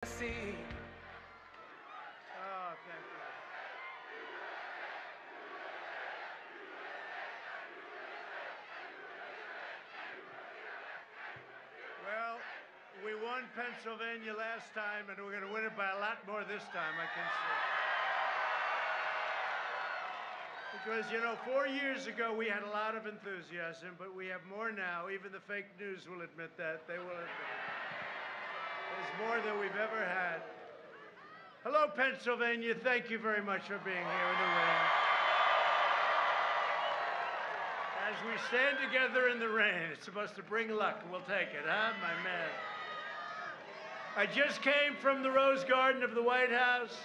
See. Oh, thank you. Well, we won Pennsylvania last time, and we're going to win it by a lot more this time, I can see. Because, you know, 4 years ago, we had a lot of enthusiasm, but we have more now. Even the fake news will admit that. They will admit it. There's more than we've ever had. Hello, Pennsylvania. Thank you very much for being here in the rain. As we stand together in the rain, it's supposed to bring luck. We'll take it, huh, my man? I just came from the Rose Garden of the White House.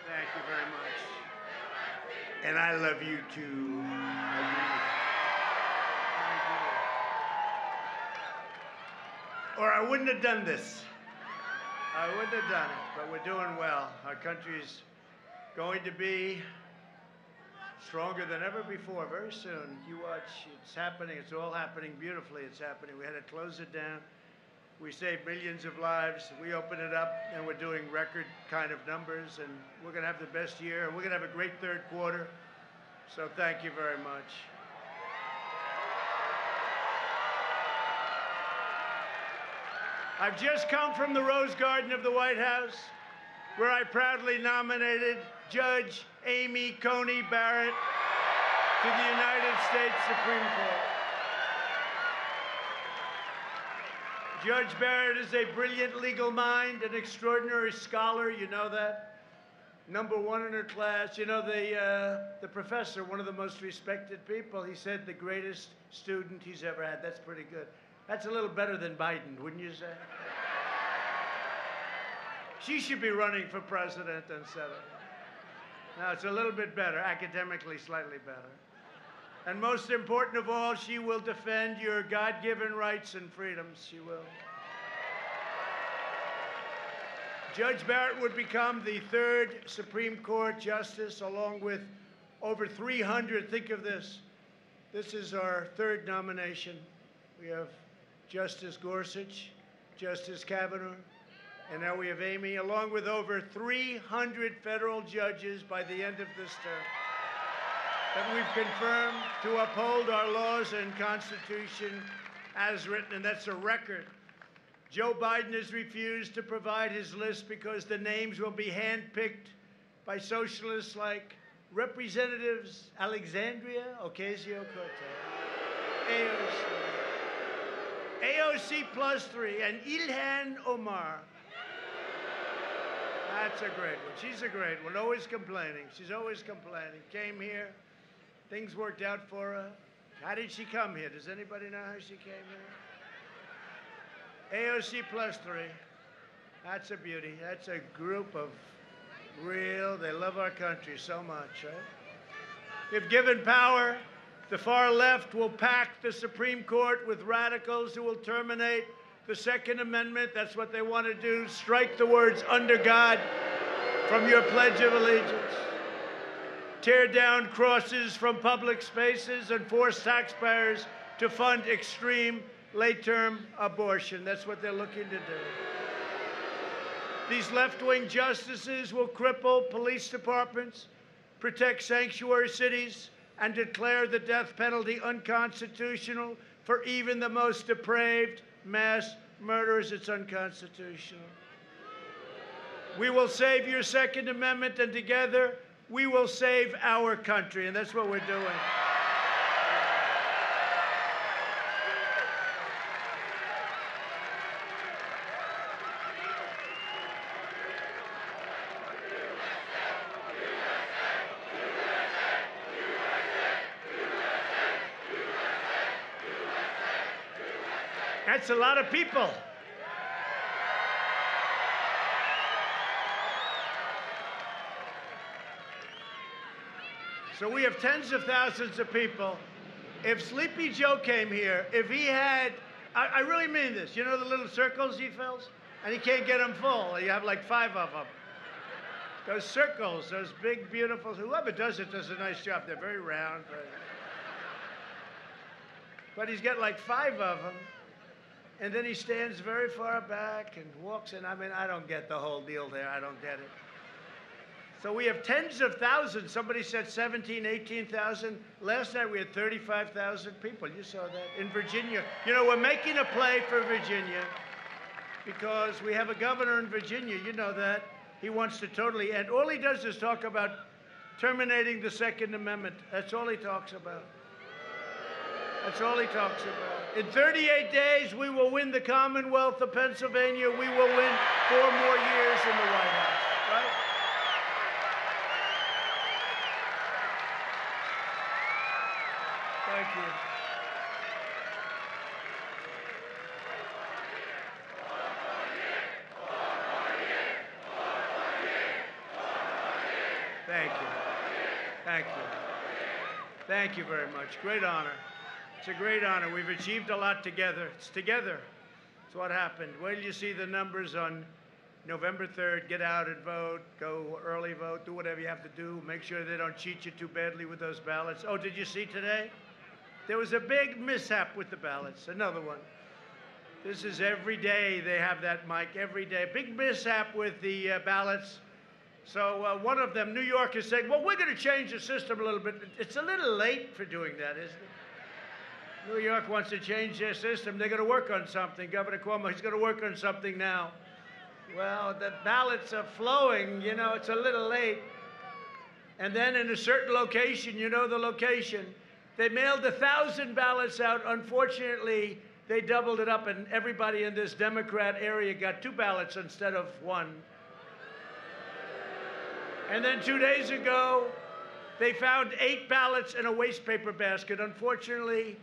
Thank you very much. And I love you too. Or I wouldn't have done this. I wouldn't have done it, but we're doing well. Our country's going to be stronger than ever before very soon. You watch, it's happening. It's all happening beautifully. It's happening. We had to close it down. We saved millions of lives. We opened it up, and we're doing record kind of numbers, and we're going to have the best year. We're going to have a great third quarter. So thank you very much. I've just come from the Rose Garden of the White House, where I proudly nominated Judge Amy Coney Barrett to the United States Supreme Court. Judge Barrett is a brilliant legal mind, an extraordinary scholar, you know that. #1 in her class. You know, the professor, one of the most respected people, he said the greatest student he's ever had. That's pretty good. That's a little better than Biden, wouldn't you say? She should be running for president instead of. Now, it's a little bit better, academically slightly better. And most important of all, she will defend your God-given rights and freedoms. She will. Judge Barrett would become the 3rd Supreme Court justice, along with over 300. Think of this. This is our 3rd nomination. We have Justice Gorsuch, Justice Kavanaugh, and now we have Amy, along with over 300 federal judges by the end of this term that we've confirmed to uphold our laws and Constitution as written, and that's a record. Joe Biden has refused to provide his list because the names will be handpicked by socialists like Representatives Alexandria Ocasio-Cortez, AOC +3, and Ilhan Omar. That's a great one. She's a great one. Always complaining. She's always complaining. Came here. Things worked out for her. How did she come here? Does anybody know how she came here? AOC +3. That's a beauty. That's a group of they love our country so much, right? If given power, the far left will pack the Supreme Court with radicals who will terminate the Second Amendment. That's what they want to do. Strike the words "under God" from your Pledge of Allegiance. Tear down crosses from public spaces and force taxpayers to fund extreme late-term abortion. That's what they're looking to do. These left-wing justices will cripple police departments, protect sanctuary cities, and declare the death penalty unconstitutional for even the most depraved mass murderers. It's unconstitutional. We will save your Second Amendment, and together we will save our country, and that's what we're doing. That's a lot of people. So we have tens of thousands of people. If Sleepy Joe came here, if he had, I really mean this, you know the little circles he fills? And you can't get them full. You have like 5 of them. Those circles, those big, beautiful, whoever does it does a nice job. They're very round. But he's got like 5 of them. And then he stands very far back and walks in. I mean, I don't get the whole deal there. I don't get it. So we have tens of thousands. Somebody said 17, 18,000. Last night we had 35,000 people. You saw that in Virginia. You know, we're making a play for Virginia because we have a governor in Virginia. You know that. He wants to totally end. All he does is talk about terminating the Second Amendment. That's all he talks about. That's all he talks about. In 38 days, we will win the Commonwealth of Pennsylvania. We will win 4 more years in the White House, right? Thank you. Thank you. Thank you. Thank you very much. Great honor. It's a great honor. We've achieved a lot together. It's together. It's what happened. Wait till you see the numbers on November 3rd. Get out and vote. Go early vote. Do whatever you have to do. Make sure they don't cheat you too badly with those ballots. Oh, did you see today? There was a big mishap with the ballots. Another one. This is every day they have that, Mike. Every day. Big mishap with the ballots. So one of them, New York, is saying, well, we're going to change the system a little bit. It's a little late for doing that, isn't it? New York wants to change their system. They're going to work on something. Governor Cuomo, he's going to work on something now. Well, the ballots are flowing. You know, it's a little late. And then in a certain location, you know the location, they mailed 1,000 ballots out. Unfortunately, they doubled it up, and everybody in this Democrat area got 2 ballots instead of 1. And then 2 days ago, they found 8 ballots in a waste paper basket. Unfortunately,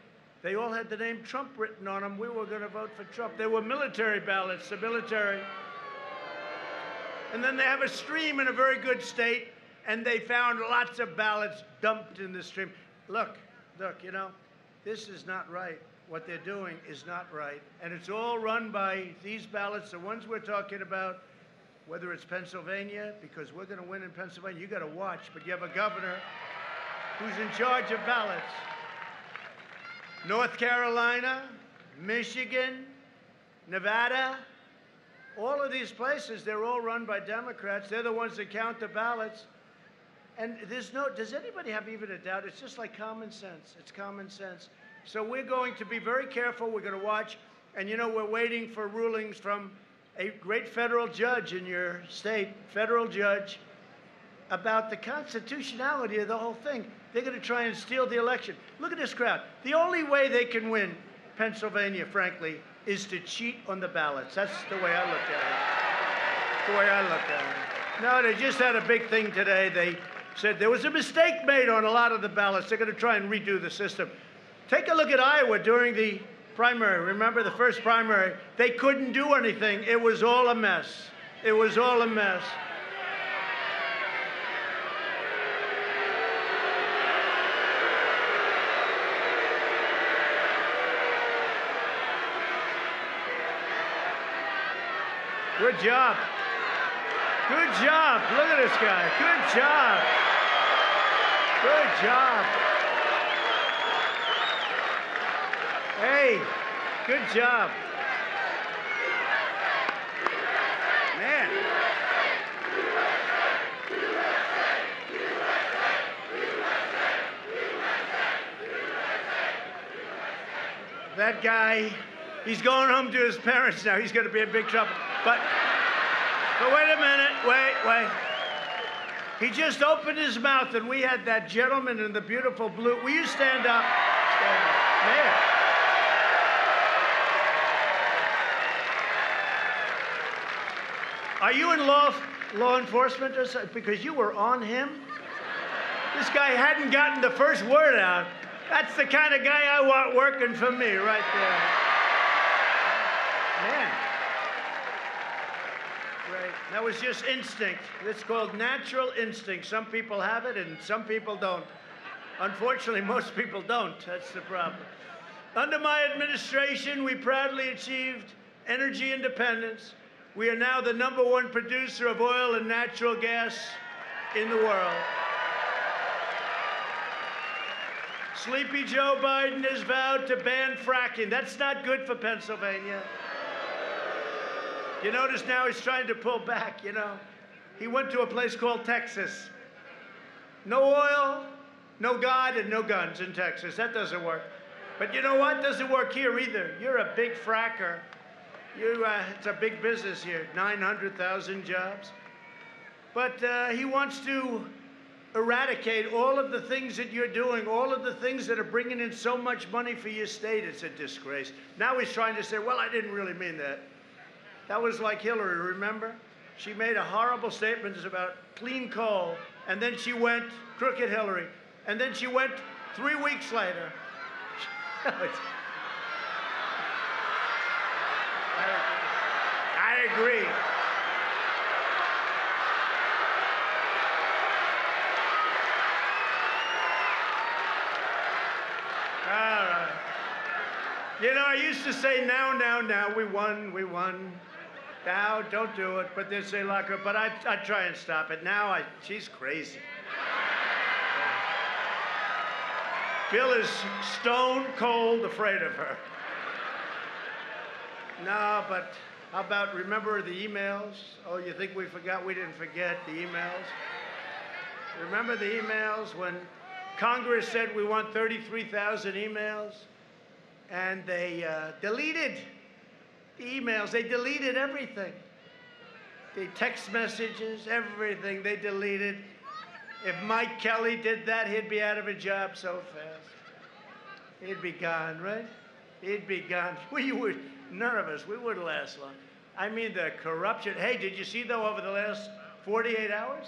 they all had the name Trump written on them. We were going to vote for Trump. They were military ballots, the military. And then they have a stream in a very good state, and they found lots of ballots dumped in the stream. Look, you know, this is not right. What they're doing is not right. And it's all run by these ballots, the ones we're talking about, whether it's Pennsylvania, because we're going to win in Pennsylvania. You got to watch, but you have a governor who's in charge of ballots. North Carolina, Michigan, Nevada, all of these places, they're all run by Democrats. They're the ones that count the ballots. And does anybody have even a doubt? It's just like common sense. It's common sense. So we're going to be very careful. We're going to watch. And, you know, we're waiting for rulings from a great federal judge in your state, federal judge, about the constitutionality of the whole thing. They're going to try and steal the election. Look at this crowd. The only way they can win Pennsylvania, frankly, is to cheat on the ballots. That's the way I look at it. The way I look at it. No, they just had a big thing today. They said there was a mistake made on a lot of the ballots. They're going to try and redo the system. Take a look at Iowa during the primary. Remember the first primary? They couldn't do anything. It was all a mess. It was all a mess. Good job. Good job. Look at this guy. Good job. Good job. Hey, good job. Man. That guy, he's going home to his parents now. He's going to be in big trouble. But wait a minute. Wait. He just opened his mouth, and we had that gentleman in the beautiful blue. Will you stand up? Stand up. Man. Are you in law enforcement or something? Because you were on him? This guy hadn't gotten the first word out. That's the kind of guy I want working for me right there. Man. Great. That was just instinct. It's called natural instinct. Some people have it and some people don't. Unfortunately, most people don't. That's the problem. Under my administration, we proudly achieved energy independence. We are now the #1 producer of oil and natural gas in the world. Sleepy Joe Biden has vowed to ban fracking. That's not good for Pennsylvania. You notice now he's trying to pull back, you know. He went to a place called Texas. No oil, no God, and no guns in Texas. That doesn't work. But you know what? Doesn't work here either. You're a big fracker. It's a big business here, 900,000 jobs. But he wants to eradicate all of the things that you're doing, all of the things that are bringing in so much money for your state. It's a disgrace. Now he's trying to say, well, I didn't really mean that. That was like Hillary, remember? She made a horrible statement about clean coal, and then she went, crooked Hillary, and then she went 3 weeks later. I agree. All right. You know, I used to say, now, we won. Now, don't do it. But they say, lock her. But I try and stop it. Now, she's crazy. Bill is stone cold afraid of her. No, but how about, remember the emails? Oh, you think we forgot? We didn't forget the emails. Remember the emails when Congress said we want 33,000 emails? And they deleted the emails. They deleted everything. The text messages, everything, they deleted. If Mike Kelly did that, he'd be out of a job so fast. He'd be gone, right? He'd be gone. None of us, we wouldn't last long. I mean, the corruption. Hey, did you see, though, over the last 48 hours?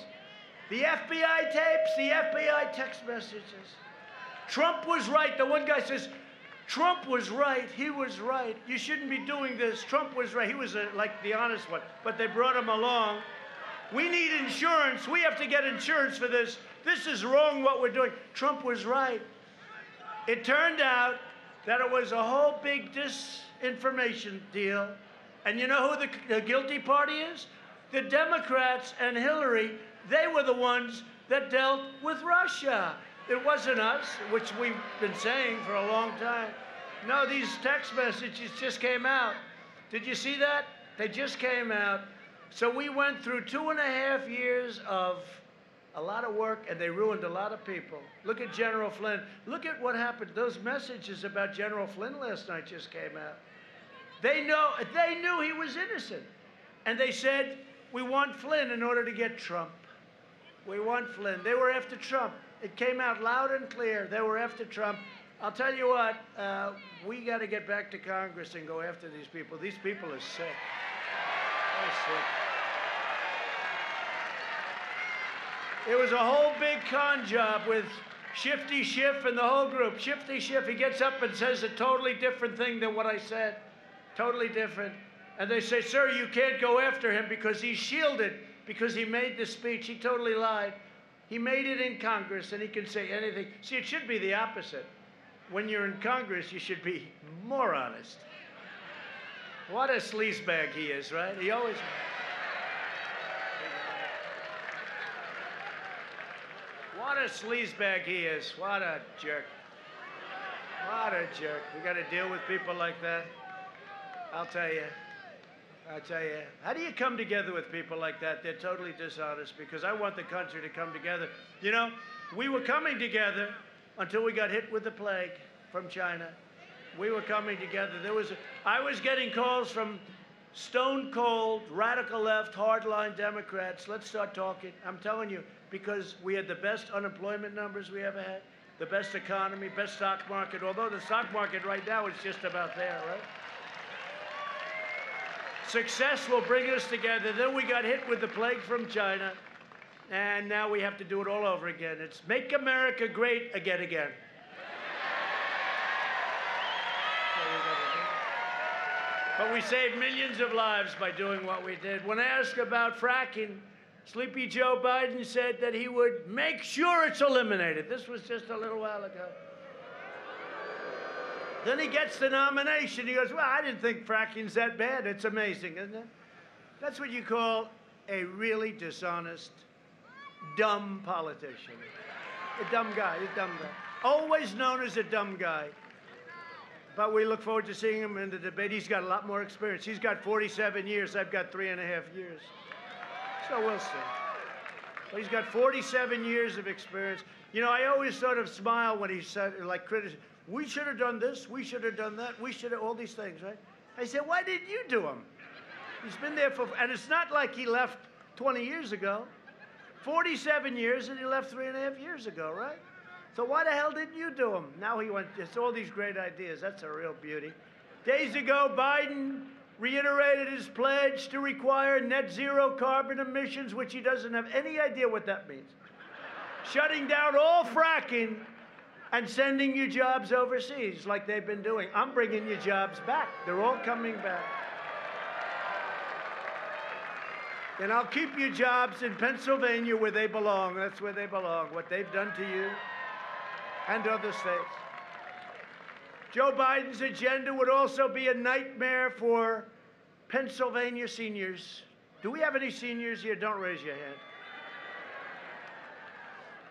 The FBI tapes, the FBI text messages. Trump was right. The one guy says, Trump was right. He was right. You shouldn't be doing this. Trump was right. He was like the honest one. But they brought him along. We need insurance. We have to get insurance for this. This is wrong what we're doing. Trump was right. It turned out that it was a whole big disinformation deal. And you know who the guilty party is? The Democrats and Hillary. They were the ones that dealt with Russia. It wasn't us, which we've been saying for a long time. No, these text messages just came out. Did you see that? They just came out. So we went through 2.5 years of a lot of work, and they ruined a lot of people. Look at General Flynn. Look at what happened. Those messages about General Flynn last night just came out. They knew he was innocent. And they said, we want Flynn in order to get Trump. We want Flynn. They were after Trump. It came out loud and clear. They were after Trump. I'll tell you what, we got to get back to Congress and go after these people. These people are sick. They're sick. It was a whole big con job with Shifty Schiff and the whole group. Shifty Schiff, he gets up and says a totally different thing than what I said. Totally different. And they say, sir, you can't go after him because he's shielded, because he made the speech. He totally lied. He made it in Congress, and he can say anything. See, it should be the opposite. When you're in Congress, you should be more honest. What a sleazebag he is, right? He always... What a sleazebag he is. What a jerk. What a jerk. We got to deal with people like that. I'll tell you. How do you come together with people like that? They're totally dishonest, because I want the country to come together. You know, we were coming together until we got hit with the plague from China. We were coming together. I was getting calls from stone-cold, radical left, hardline Democrats. Let's start talking. I'm telling you, because we had the best unemployment numbers we ever had, the best economy, best stock market, although the stock market right now is just about there, right? Success will bring us together. Then we got hit with the plague from China, and now we have to do it all over again. It's make America great again. But we saved millions of lives by doing what we did. When asked about fracking, Sleepy Joe Biden said that he would make sure it's eliminated. This was just a little while ago. Then he gets the nomination. He goes, well, I didn't think fracking's that bad. It's amazing, isn't it? That's what you call a really dishonest, dumb politician. A dumb guy, a dumb guy. Always known as a dumb guy. But we look forward to seeing him in the debate. He's got a lot more experience. He's got 47 years. I've got 3.5 years. So we'll see. But he's got 47 years of experience. You know, I always sort of smile when he said, like, critics, we should have done this, we should have done that, we should have, all these things, right? I said, why didn't you do them? He's been there for, and it's not like he left 20 years ago. 47 years, and he left 3.5 years ago, right? So why the hell didn't you do them? Now he went, it's all these great ideas. That's a real beauty. Days ago, Biden reiterated his pledge to require net zero carbon emissions, which he doesn't have any idea what that means. Shutting down all fracking and sending you jobs overseas like they've been doing. I'm bringing you jobs back. They're all coming back. And I'll keep you jobs in Pennsylvania where they belong. That's where they belong, what they've done to you and other states. Joe Biden's agenda would also be a nightmare for Pennsylvania seniors. Do we have any seniors here? Don't raise your hand.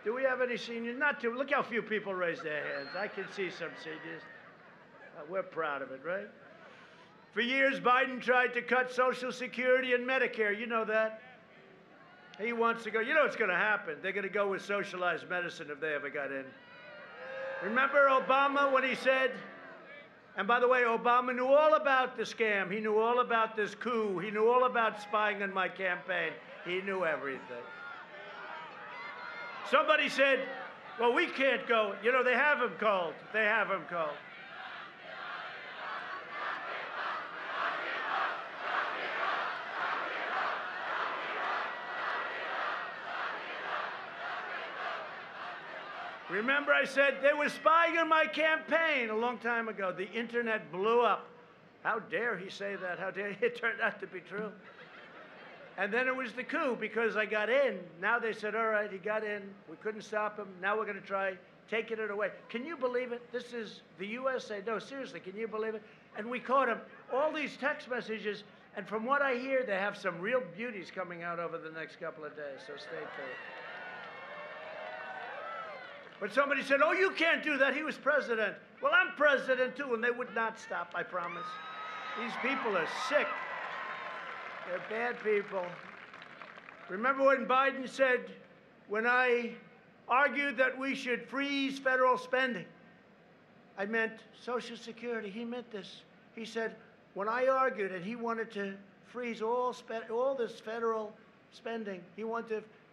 Do we have any seniors? Not too. Look how few people raise their hands. I can see some seniors. We're proud of it, right? For years, Biden tried to cut Social Security and Medicare. You know that. He wants to go. You know what's going to happen. They're going to go with socialized medicine if they ever got in. Remember Obama when he said, and by the way, Obama knew all about the scam. He knew all about this coup. He knew all about spying on my campaign. He knew everything. Somebody said, well, we can't go. You know, they have him called. They have him called. Remember I said they were spying on my campaign a long time ago. The internet blew up. How dare he say that? How dare he? It turned out to be true. And then it was the coup because I got in. Now they said, all right, he got in. We couldn't stop him. Now we're going to try taking it away. Can you believe it? This is the USA. No, seriously, can you believe it? And we caught him. All these text messages, and from what I hear, they have some real beauties coming out over the next couple of days, so stay tuned. But somebody said, oh, you can't do that. He was president. Well, I'm president, too, and they would not stop, I promise. These people are sick. They're bad people. Remember when Biden said, when I argued that we should freeze federal spending, I meant Social Security. He meant this. He said, when I argued and he wanted to freeze all this federal spending,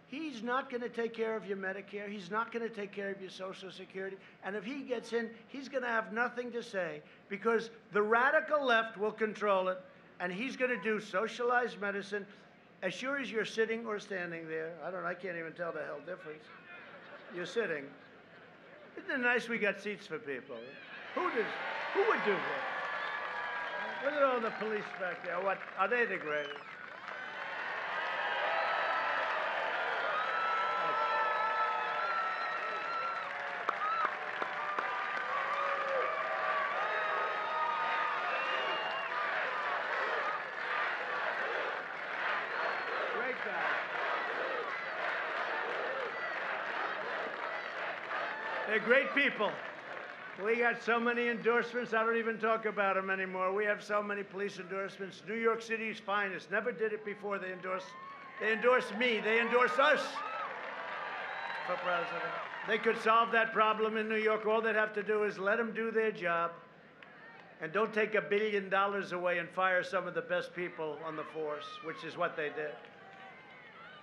he's not going to take care of your Medicare. He's not going to take care of your Social Security. And if he gets in, he's going to have nothing to say because the radical left will control it. And he's going to do socialized medicine as sure as you're sitting or standing there. I can't even tell the hell difference. You're sitting. Isn't it nice we got seats for people? Who would do that? Look at all the police back there. What, are they the greatest? They're great people. We got so many endorsements, I don't even talk about them anymore. We have so many police endorsements. New York City's finest. Never did it before. They endorsed me. They endorse us for president. They could solve that problem in New York. All they'd have to do is let them do their job and don't take $1 billion away and fire some of the best people on the force, which is what they did.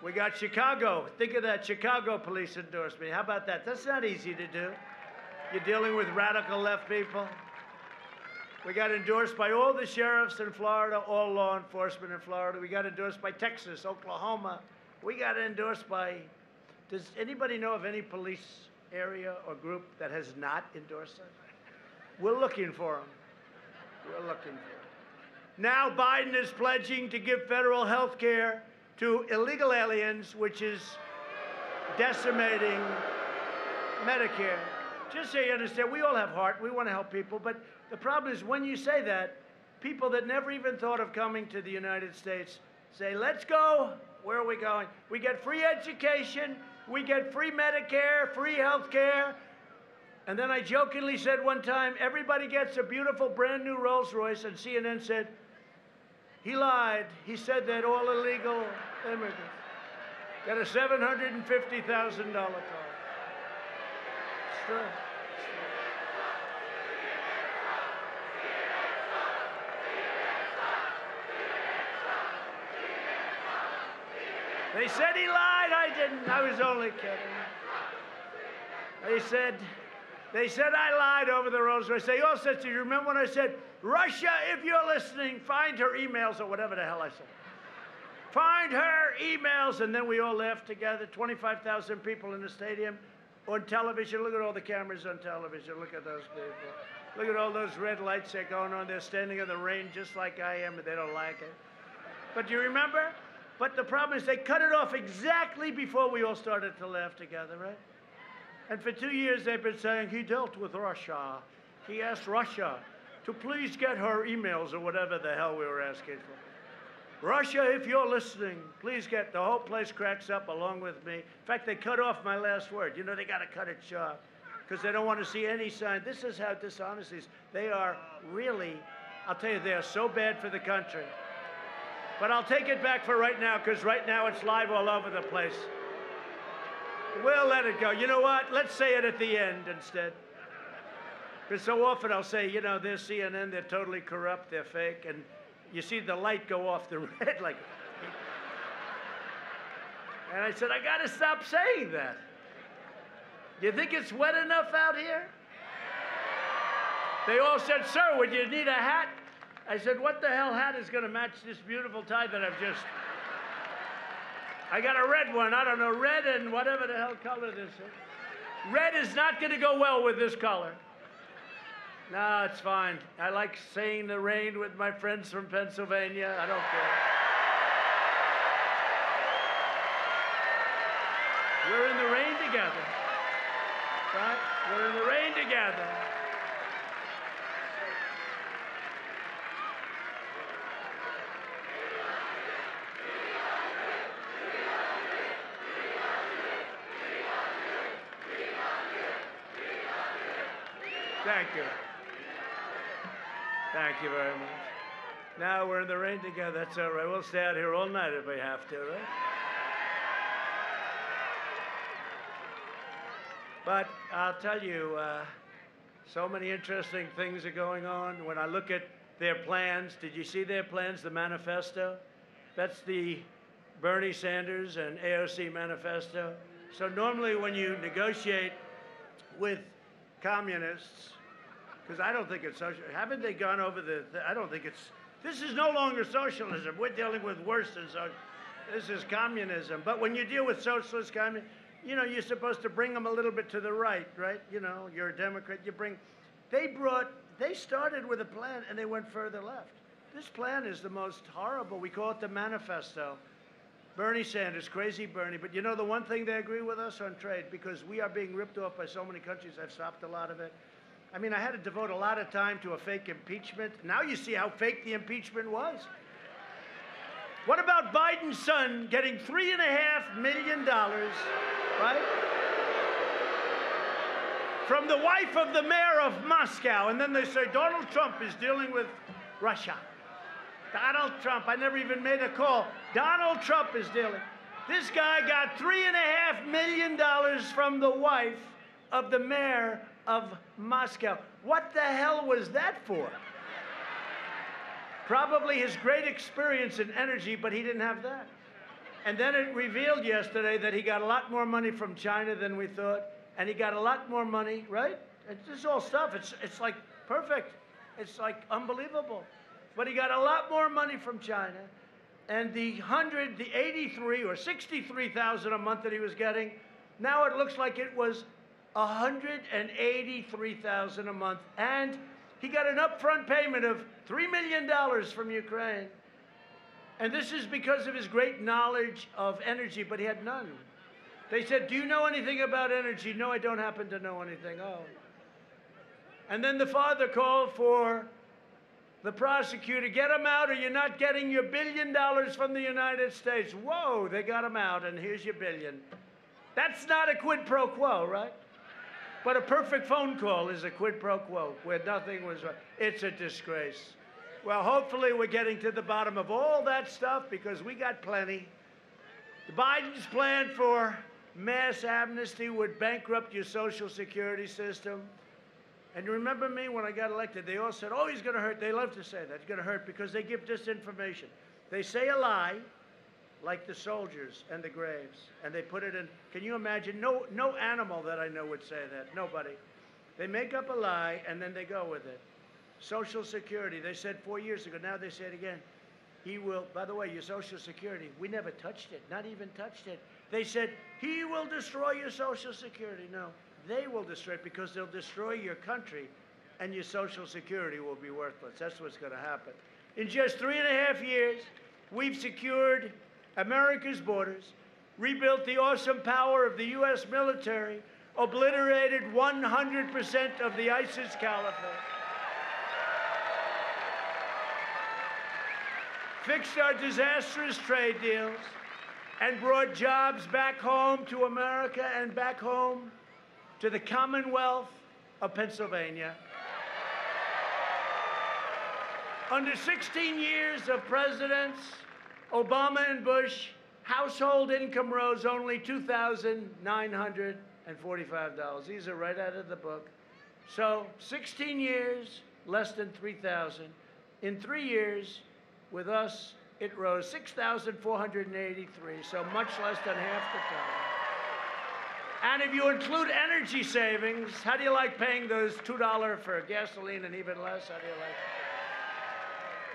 We got Chicago. Think of that. Chicago police endorsed me. How about that? That's not easy to do. You're dealing with radical left people. We got endorsed by all the sheriffs in Florida, all law enforcement in Florida. We got endorsed by Texas, Oklahoma. We got endorsed by, does anybody know of any police area or group that has not endorsed us? We're looking for them. We're looking for them. Now Biden is pledging to give federal health care to illegal aliens, which is decimating Medicare. Just so you understand, we all have heart. We want to help people. But the problem is when you say that, people that never even thought of coming to the United States Say, let's go. Where are we going? We get free education. We get free Medicare, free health care. And then I jokingly said one time, everybody gets a beautiful brand new Rolls Royce, and CNN said, he lied. He said that all illegal immigrants got a $750,000 car. It's true. They said he lied. I didn't. I was only kidding. They said I lied over the Rolls Royce. They all said, do you remember when I said, Russia, if you're listening, find her emails, or whatever the hell I said. Find her emails. And then we all laughed together. 25,000 people in the stadium on television. Look at all the cameras on television. Look at those people. Look at all those red lights that are going on. They're standing in the rain just like I am, and they don't like it. But you remember? But the problem is they cut it off exactly before we all started to laugh together, right? And for 2 years they've been saying he dealt with Russia. He asked Russia to please get her emails, or whatever the hell we were asking for. Russia, if you're listening, please get, the whole place cracks up along with me. In fact, they cut off my last word. You know, they got to cut it short because they don't want to see any sign. This is how dishonest these. They are really, I'll tell you, they are so bad for the country. But I'll take it back for right now, because right now it's live all over the place. We'll let it go. You know what? Let's say it at the end instead. Because so often I'll say, you know, they're CNN, they're totally corrupt, they're fake, and you see the light go off the red like. And I said, I got to stop saying that. You think it's wet enough out here? They all said, sir, would you need a hat? I said, what the hell hat is going to match this beautiful tie that I've just... I got a red one. I don't know, red and whatever the hell color this is. Red is not going to go well with this color. No, it's fine. I like saying the rain with my friends from Pennsylvania. I don't care. We're in the rain together. Right? We're in the rain together. Thank you. Thank you very much. Now we're in the rain together. That's all right. We'll stay out here all night if we have to, right? But I'll tell you, so many interesting things are going on. When I look at their plans, did you see their plans, the manifesto? That's the Bernie Sanders and AOC manifesto. So normally when you negotiate with communists, because I don't think it's social. Haven't they gone over I don't think it's, this is no longer socialism. We're dealing with worse than socialism. This is communism. But when you deal with socialist communism, you know, you're supposed to bring them a little bit to the right, right? You know, you're a Democrat, they started with a plan and they went further left. This plan is the most horrible. We call it the manifesto. Bernie Sanders, crazy Bernie. But you know the one thing they agree with us on trade, because we are being ripped off by so many countries, I've stopped a lot of it. I mean, I had to devote a lot of time to a fake impeachment. Now you see how fake the impeachment was. What about Biden's son getting $3.5 million, right? From the wife of the mayor of Moscow. And then they say Donald Trump is dealing with Russia. Donald Trump, I never even made a call. Donald Trump is dealing. This guy got $3.5 million from the wife of the mayor of Moscow. What the hell was that for? Probably his great experience in energy, but he didn't have that. And then it revealed yesterday that he got a lot more money from China than we thought, and he got a lot more money, right? This is all stuff. It's like perfect. It's like unbelievable. But he got a lot more money from China, and the 83 or 63,000 a month that he was getting, now it looks like it was 183,000 a month, and he got an upfront payment of $3 million from Ukraine. And this is because of his great knowledge of energy, but he had none. They said, do you know anything about energy? No, I don't happen to know anything. Oh. And then the father called for The prosecutor, get him out or you're not getting your $1 billion from the United States. Whoa, they got him out, and here's your billion. That's not a quid pro quo, right? But a perfect phone call is a quid pro quo, where nothing was right. It's a disgrace. Well, hopefully we're getting to the bottom of all that stuff, because we got plenty. Biden's plan for mass amnesty would bankrupt your Social Security system. And you remember me when I got elected, they all said, oh, he's going to hurt. They love to say that. He's going to hurt because they give disinformation. They say a lie, like the soldiers and the graves, and they put it in. Can you imagine? No animal that I know would say that. Nobody. They make up a lie, and then they go with it. Social Security, they said 4 years ago. Now they say it again. He will, by the way, your Social Security, we never touched it, not even touched it. They said, he will destroy your Social Security. No, they will destroy it, because they'll destroy your country, and your Social Security will be worthless. That's what's going to happen. In just 3.5 years, we've secured America's borders, rebuilt the awesome power of the U.S. military, obliterated 100% of the ISIS caliphate, fixed our disastrous trade deals, and brought jobs back home to America and back home to the Commonwealth of Pennsylvania. Under 16 years of presidents, Obama and Bush, household income rose only $2,945. These are right out of the book. So 16 years, less than 3,000. In 3 years, with us, it rose 6,483, so much less than half the time. And if you include energy savings, how do you like paying those $2 for gasoline and even less? How do you like it?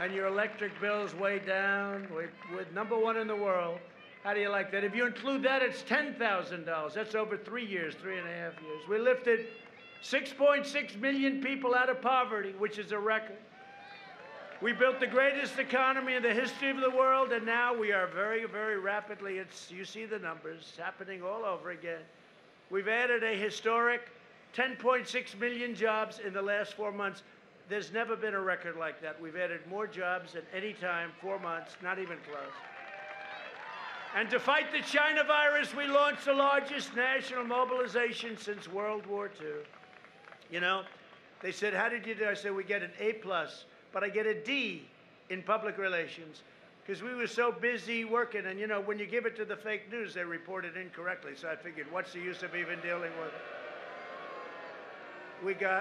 And your electric bill's way down. We're number one in the world. How do you like that? If you include that, it's $10,000. That's over 3 years, 3.5 years. We lifted 6.6 million people out of poverty, which is a record. We built the greatest economy in the history of the world, and now we are very, very rapidly, you see the numbers, happening all over again. We've added a historic 10.6 million jobs in the last 4 months. There's never been a record like that. We've added more jobs than any time, 4 months, not even close. And to fight the China virus, we launched the largest national mobilization since World War II. You know, they said, how did you do? I said, we get an A+, but I get a D in public relations, because we were so busy working. And, you know, when you give it to the fake news, they report it incorrectly. So I figured, what's the use of even dealing with it?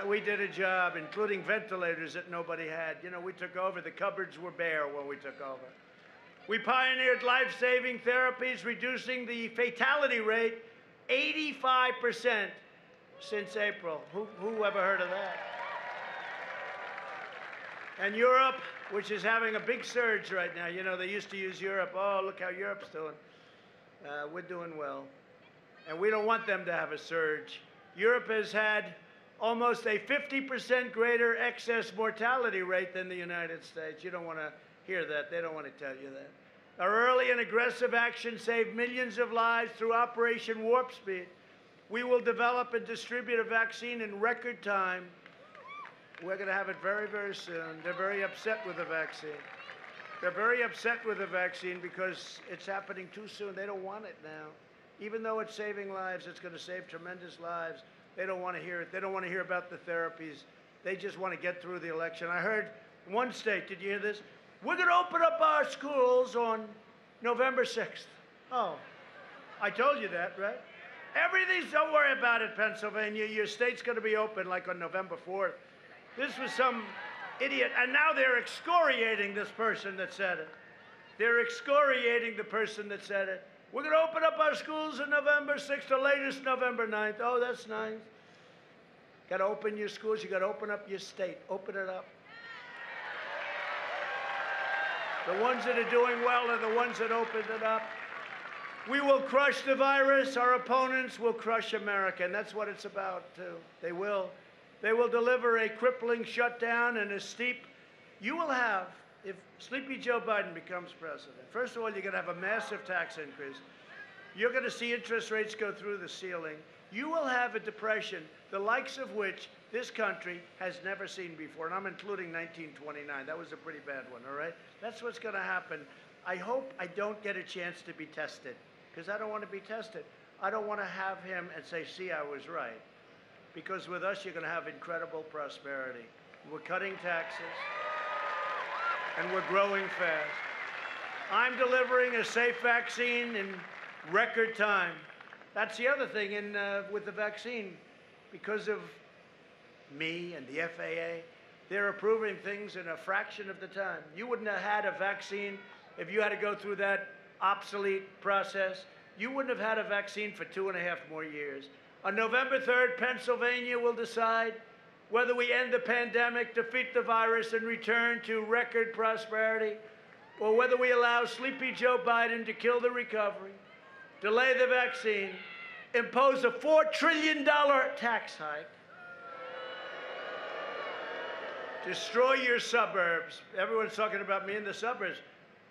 We did a job, including ventilators that nobody had. You know, we took over. The cupboards were bare when we took over. We pioneered life-saving therapies, reducing the fatality rate 85% since April. Who ever heard of that? And Europe, which is having a big surge right now. You know, they used to use Europe. Oh, look how Europe's doing. We're doing well. And we don't want them to have a surge. Europe has had almost a 50% greater excess mortality rate than the United States. You don't want to hear that. They don't want to tell you that. Our early and aggressive action saved millions of lives through Operation Warp Speed. We will develop and distribute a vaccine in record time. We're going to have it very, very soon. They're very upset with the vaccine. They're very upset with the vaccine because it's happening too soon. They don't want it now. Even though it's saving lives, it's going to save tremendous lives. They don't want to hear it. They don't want to hear about the therapies. They just want to get through the election. I heard one state, did you hear this? We're going to open up our schools on November 6th. Oh, I told you that, right? Everything's, don't worry about it, Pennsylvania. Your state's going to be open like on November 4th. This was some idiot, and now they're excoriating this person that said it. They're excoriating the person that said it. We're going to open up our schools on November 6th, the latest November 9th. Oh, that's nice. Got to open your schools. You got to open up your state. Open it up. The ones that are doing well are the ones that opened it up. We will crush the virus. Our opponents will crush America, and that's what it's about, too. They will. They will deliver a crippling shutdown and a steep. You will have, if Sleepy Joe Biden becomes president, first of all, you're going to have a massive tax increase. You're going to see interest rates go through the ceiling. You will have a depression, the likes of which this country has never seen before, and I'm including 1929. That was a pretty bad one, all right? That's what's going to happen. I hope I don't get a chance to be tested, because I don't want to be tested. I don't want to have him and say, see, I was right. Because with us, you're going to have incredible prosperity. We're cutting taxes, and we're growing fast. I'm delivering a safe vaccine in record time. That's the other thing with the vaccine. Because of me and the FAA, they're approving things in a fraction of the time. You wouldn't have had a vaccine if you had to go through that obsolete process. You wouldn't have had a vaccine for 2.5 more years. On November 3rd, Pennsylvania will decide whether we end the pandemic, defeat the virus, and return to record prosperity, or whether we allow sleepy Joe Biden to kill the recovery, delay the vaccine, impose a $4 trillion tax hike, destroy your suburbs. Everyone's talking about me in the suburbs.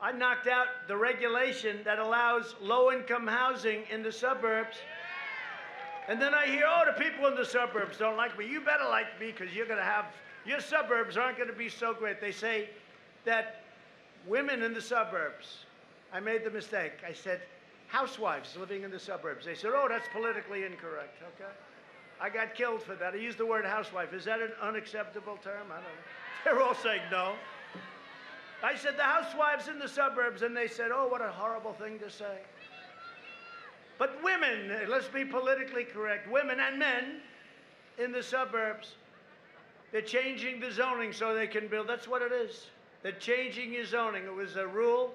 I knocked out the regulation that allows low-income housing in the suburbs. And then I hear, oh, the people in the suburbs don't like me. You better like me, because you're going to have, your suburbs aren't going to be so great. They say that women in the suburbs, I made the mistake. I said housewives living in the suburbs. They said, oh, that's politically incorrect, okay? I got killed for that. I used the word housewife. Is that an unacceptable term? I don't know. They're all saying no. I said the housewives in the suburbs, and they said, oh, what a horrible thing to say. But women, let's be politically correct, women and men in the suburbs, they're changing the zoning so they can build. That's what it is. They're changing your zoning. It was a rule,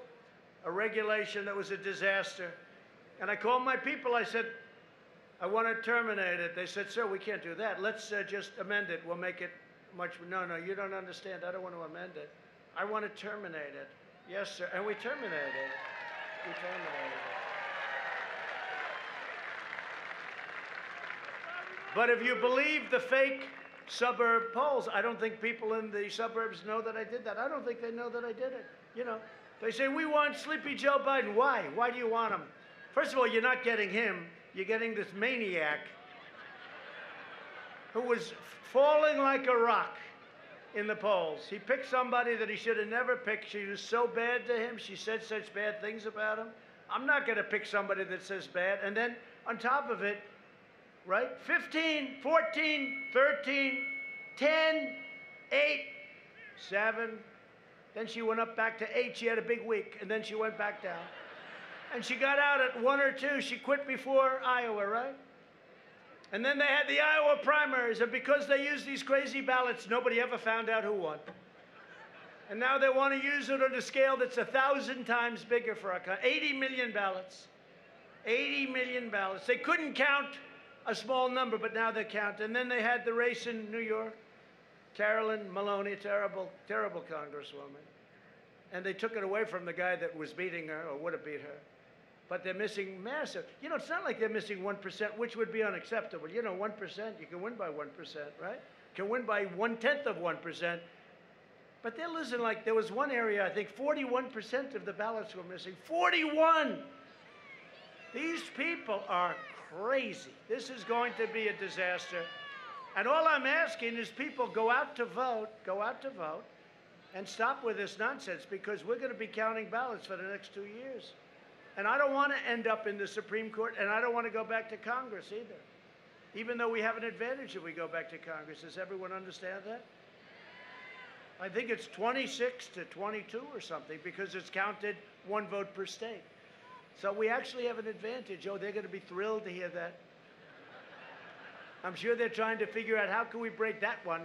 a regulation that was a disaster. And I called my people. I said, I want to terminate it. They said, sir, we can't do that. Let's just amend it. We'll make it much. No, no, you don't understand. I don't want to amend it. I want to terminate it. Yes, sir. And we terminated it. We terminated it. But if you believe the fake suburb polls, I don't think people in the suburbs know that I did that. I don't think they know that I did it. You know, they say, we want Sleepy Joe Biden. Why? Why do you want him? First of all, you're not getting him. You're getting this maniac who was falling like a rock in the polls. He picked somebody that he should have never picked. She was so bad to him. She said such bad things about him. I'm not going to pick somebody that says bad. And then on top of it, right? 15, 14, 13, 10, 8, 7. Then she went up back to 8. She had a big week, and then she went back down. And she got out at 1 or 2. She quit before Iowa, right? And then they had the Iowa primaries, and because they used these crazy ballots, nobody ever found out who won. And now they want to use it on a scale that's 1,000 times bigger for our country. 80 million ballots. 80 million ballots. They couldn't count a small number, but now they count. And then they had the race in New York. Carolyn Maloney, a terrible, terrible congresswoman. And they took it away from the guy that was beating her or would have beat her. But they're missing massive. You know, it's not like they're missing 1%, which would be unacceptable. You know, 1%, you can win by 1%, right? You can win by 1/10 of 1%. But they're losing, like, there was one area, I think 41% of the ballots were missing. 41! These people are crazy. This is going to be a disaster. And all I'm asking is people go out to vote, and stop with this nonsense, because we're going to be counting ballots for the next 2 years. And I don't want to end up in the Supreme Court, and I don't want to go back to Congress either, even though we have an advantage if we go back to Congress. Does everyone understand that? I think it's 26 to 22 or something, because it's counted 1 vote per state. So we actually have an advantage. Oh, they're going to be thrilled to hear that. I'm sure they're trying to figure out how can we break that one.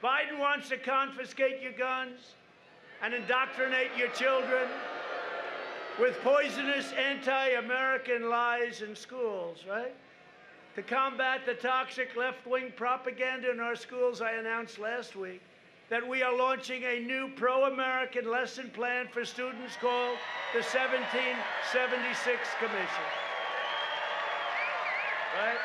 Biden wants to confiscate your guns and indoctrinate your children with poisonous anti-American lies in schools, right? To combat the toxic left-wing propaganda in our schools, I announced last week that we are launching a new pro-American lesson plan for students called the 1776 Commission, right?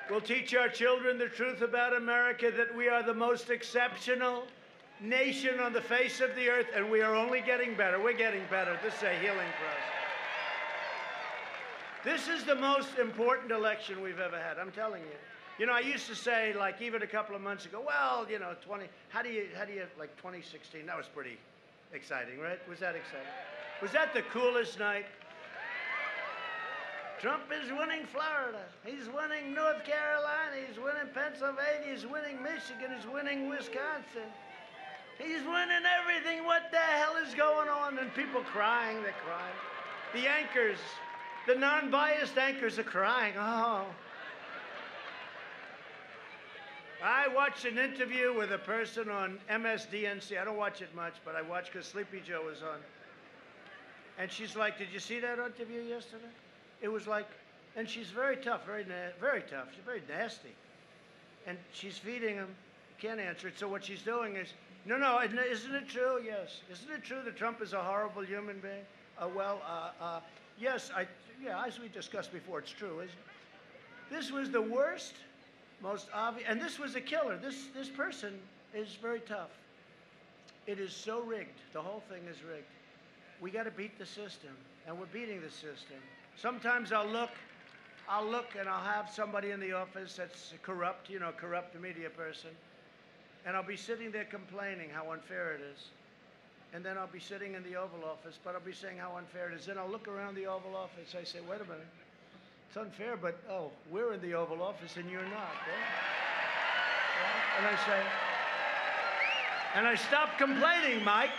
We'll teach our children the truth about America, that we are the most exceptional nation on the face of the earth, and we are only getting better. We're getting better. This is a healing process. This is the most important election we've ever had, I'm telling you. You know, I used to say, like, even a couple of months ago, well, you know, how do you, like, 2016, that was pretty exciting, right? Was that exciting? Was that the coolest night? Trump is winning Florida. He's winning North Carolina. He's winning Pennsylvania. He's winning Michigan. He's winning Wisconsin. He's winning everything. What the hell is going on? And people crying, they're crying. The anchors, the non-biased anchors are crying. Oh. I watched an interview with a person on MSDNC. I don't watch it much, but I watch because Sleepy Joe was on. And she's like, did you see that interview yesterday? It was like, and she's very tough, very tough. She's very nasty. And she's feeding him, can't answer it. So what she's doing is, no, isn't it true? Yes. Isn't it true that Trump is a horrible human being? Yes, as we discussed before, it's true, isn't it? This was the worst, most obvious, and this was a killer. This person is very tough. It is so rigged. The whole thing is rigged. We got to beat the system, and we're beating the system. Sometimes I'll look and I'll have somebody in the office that's corrupt, you know, corrupt media person, and I'll be sitting there complaining how unfair it is. And then I'll be sitting in the Oval Office, but I'll be saying how unfair it is. Then I'll look around the Oval Office. I say, wait a minute, it's unfair, but, oh, we're in the Oval Office and you're not. And I say, and I stop complaining, Mike.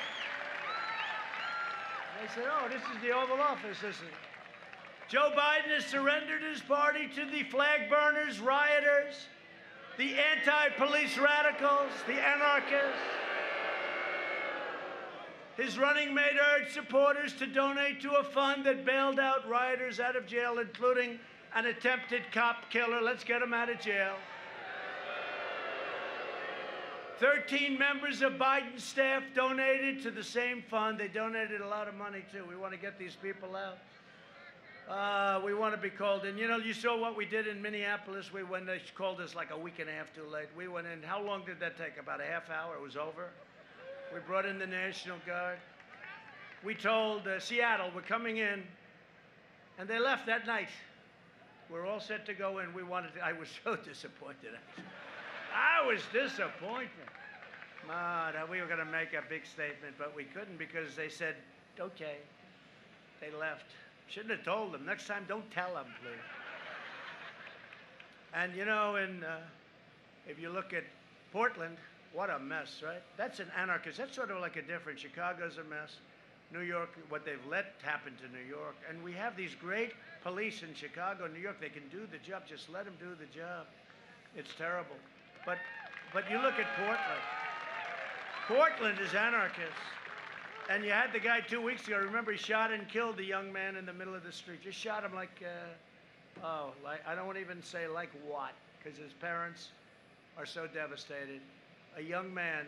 And I say, oh, this is the Oval Office, this is. Joe Biden has surrendered his party to the flag burners, rioters, the anti-police radicals, the anarchists. His running mate urged supporters to donate to a fund that bailed out rioters out of jail, including an attempted cop killer. Let's get him out of jail. 13 members of Biden's staff donated to the same fund. They donated a lot of money, too. We want to get these people out. We want to be called in. You know, you saw what we did in Minneapolis. When they called us like a week and a half too late. We went in. How long did that take? About a half hour. It was over. We brought in the National Guard. We told Seattle, we're coming in. And they left that night. We're all set to go in. I was so disappointed. I was disappointed. We were going to make a big statement, but we couldn't because they said, okay. They left. Shouldn't have told them. Next time, don't tell them, please. And, you know, if you look at Portland, what a mess, right? That's an anarchist. That's sort of like a different. Chicago's a mess. New York, what they've let happen to New York. And we have these great police in Chicago, New York. They can do the job. Just let them do the job. It's terrible. But you look at Portland. Portland is anarchist. And you had the guy 2 weeks ago. Remember, he shot and killed the young man in the middle of the street. Just shot him like, I don't want to even say like what, because his parents are so devastated. A young man,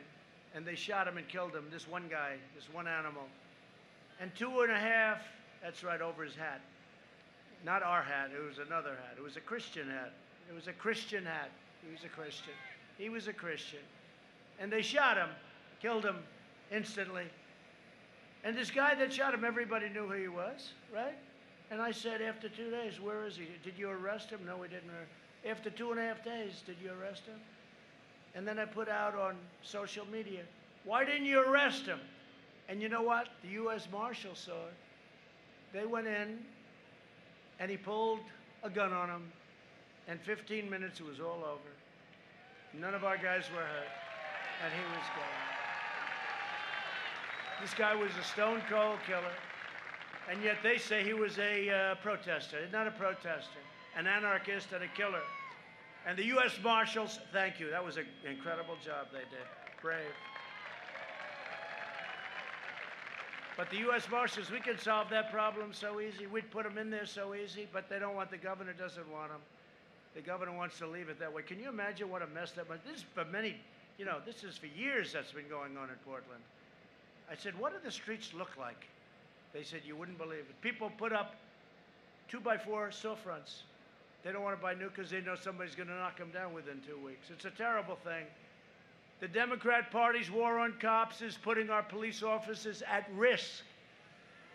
and they shot him and killed him. This one guy, this one animal. And 2.5, that's right, over his hat. Not our hat, it was another hat. It was a Christian hat. It was a Christian hat. He was a Christian. He was a Christian. And they shot him, killed him instantly. And this guy that shot him, everybody knew who he was, right? And I said, after 2 days, where is he? Did you arrest him? No, we didn't. After 2.5 days, did you arrest him? And then I put out on social media, why didn't you arrest him? And you know what? The U.S. Marshals saw it. They went in, and he pulled a gun on him. And 15 minutes, it was all over. None of our guys were hurt, and he was gone. This guy was a stone-cold killer, and yet they say he was a protester. He's not a protester, an anarchist and a killer. And the U.S. Marshals, thank you. That was an incredible job they did. Brave. But the U.S. Marshals, we could solve that problem so easy. We'd put them in there so easy, but they don't want, the governor doesn't want them. The governor wants to leave it that way. Can you imagine what a mess that was? This is for many, you know, this is for years that's been going on in Portland. I said, what do the streets look like? They said, you wouldn't believe it. People put up 2x4 storefronts They don't want to buy new because they know somebody's going to knock them down within 2 weeks. It's a terrible thing. The Democrat Party's war on cops is putting our police officers at risk.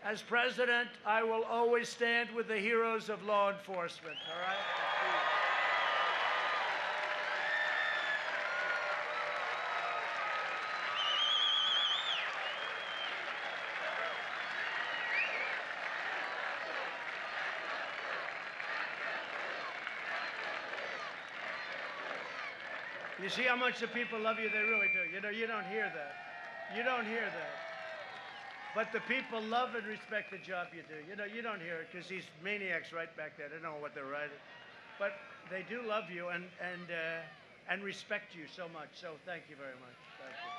As president, I will always stand with the heroes of law enforcement, all right? You see how much the people love you? They really do. You know, you don't hear that. You don't hear that. But the people love and respect the job you do. You know, you don't hear it because these maniacs right back there, they don't know what they're writing. But they do love you and respect you so much. So thank you very much. Thank you.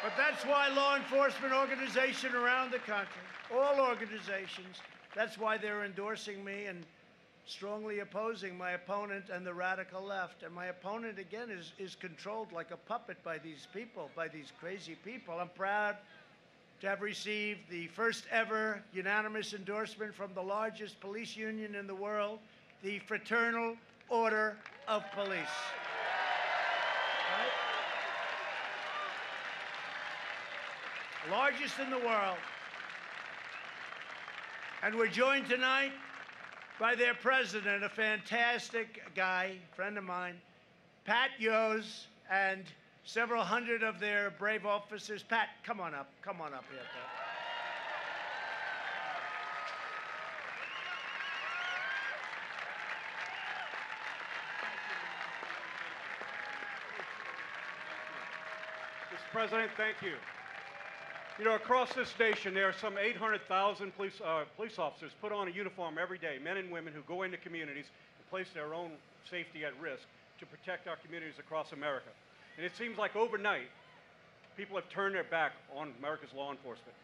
But that's why law enforcement organizations around the country, all organizations, that's why they're endorsing me and strongly opposing my opponent and the radical left. And my opponent, again, is controlled like a puppet by these people, by these crazy people. I'm proud to have received the first ever unanimous endorsement from the largest police union in the world, the Fraternal Order of Police. Right? Largest in the world. And we're joined tonight by their president, a fantastic guy, friend of mine, Pat Yos, and several hundred of their brave officers. Pat, come on up. Come on up here, Pat. Mr. President, thank you. You know, across this nation, there are some 800,000 police officers put on a uniform every day, men and women who go into communities and place their own safety at risk to protect our communities across America. And it seems like overnight, people have turned their back on America's law enforcement.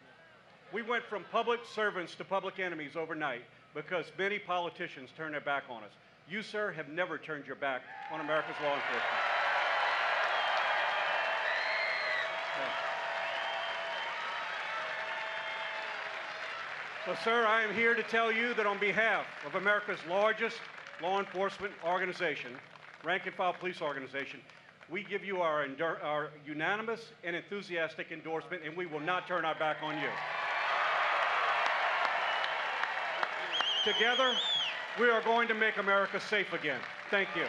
We went from public servants to public enemies overnight because many politicians turned their back on us. You, sir, have never turned your back on America's law enforcement. So, sir, I am here to tell you that on behalf of America's largest law enforcement organization, rank and file police organization, we give you our unanimous and enthusiastic endorsement, and we will not turn our back on you. Together, we are going to make America safe again. Thank you.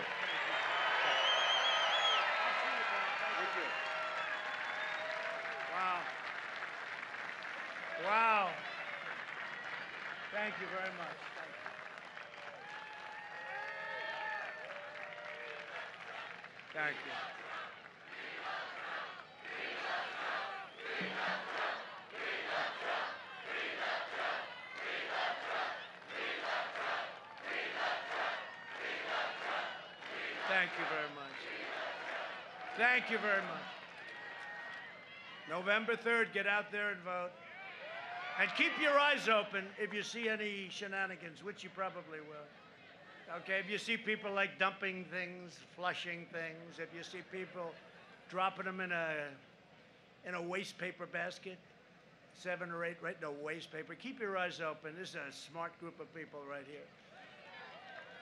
Wow. Wow. Thank you very much. Thank you. Thank you very much. Thank you very much. November 3rd, get out there and vote. And keep your eyes open if you see any shenanigans, which you probably will. Okay, if you see people like dumping things, flushing things, if you see people dropping them in a waste paper basket, 7 or 8 right in a waste paper, keep your eyes open. This is a smart group of people right here.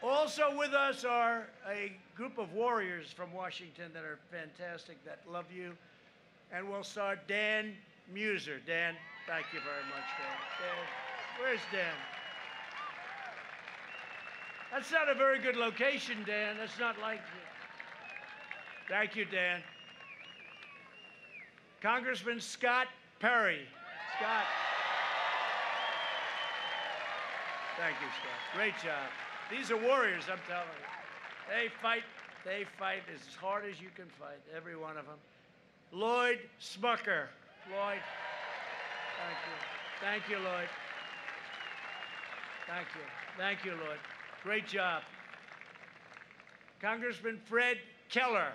Also with us are a group of warriors from Washington that are fantastic, that love you. And we'll start Dan Muser. Dan, thank you very much, Dan. Dan, where's Dan? That's not a very good location, Dan. That's not like you. Thank you, Dan. Congressman Scott Perry. Scott. Thank you, Scott. Great job. These are warriors, I'm telling you. They fight as hard as you can fight, every one of them. Lloyd Smucker. Lloyd. Thank you. Thank you, Lloyd. Thank you. Thank you, Lloyd. Great job. Congressman Fred Keller.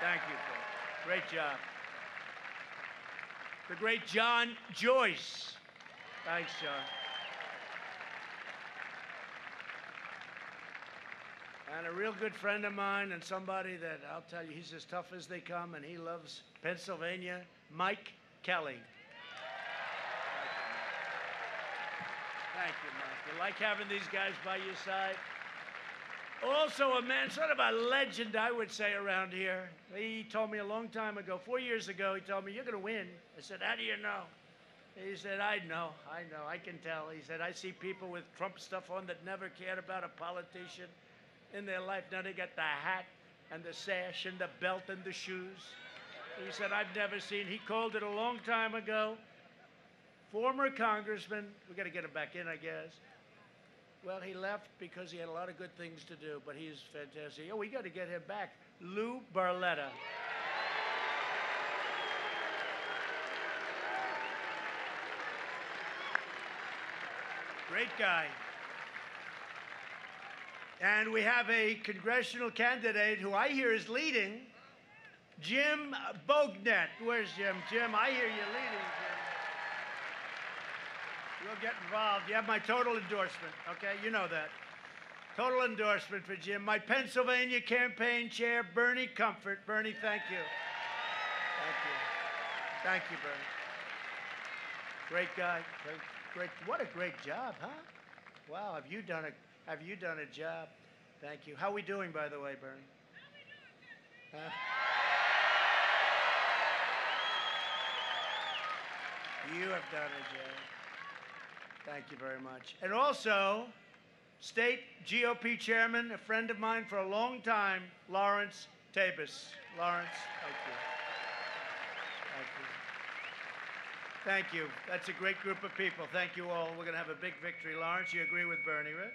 Thank you, Fred. Great job. The great John Joyce. Thanks, John. And a real good friend of mine and somebody that I'll tell you, he's as tough as they come and he loves Pennsylvania, Mike Kelly. Thank Thank you, Mike. You like having these guys by your side? Also a man, sort of a legend, I would say, around here. He told me a long time ago, 4 years ago, he told me, you're going to win. I said, how do you know? He said, I know, I can tell. He said, I see people with Trump stuff on that never cared about a politician in their life. Now they got the hat and the sash and the belt and the shoes. He said, I've never seen. He called it a long time ago. Former congressman, we got to get him back in, I guess. Well, he left because he had a lot of good things to do, but he's fantastic. Oh, we got to get him back. Lou Barletta. Great guy. And we have a congressional candidate who I hear is leading, Jim Bognet. Where's Jim? Jim, I hear you're leading, Jim. We'll get involved. You have my total endorsement, okay? You know that. Total endorsement for Jim. My Pennsylvania campaign chair, Bernie Comfort. Bernie, thank you. Thank you. Thank you, Bernie. Great guy. Great. What a great job, huh? Wow, have you done a job? Thank you. How are we doing, by the way, Bernie? Huh? You have done a job. Thank you very much. And also, State GOP Chairman, a friend of mine for a long time, Lawrence Tabus. Lawrence, thank you. Thank you. Thank you. That's a great group of people. Thank you all. We're going to have a big victory. Lawrence, you agree with Bernie, right?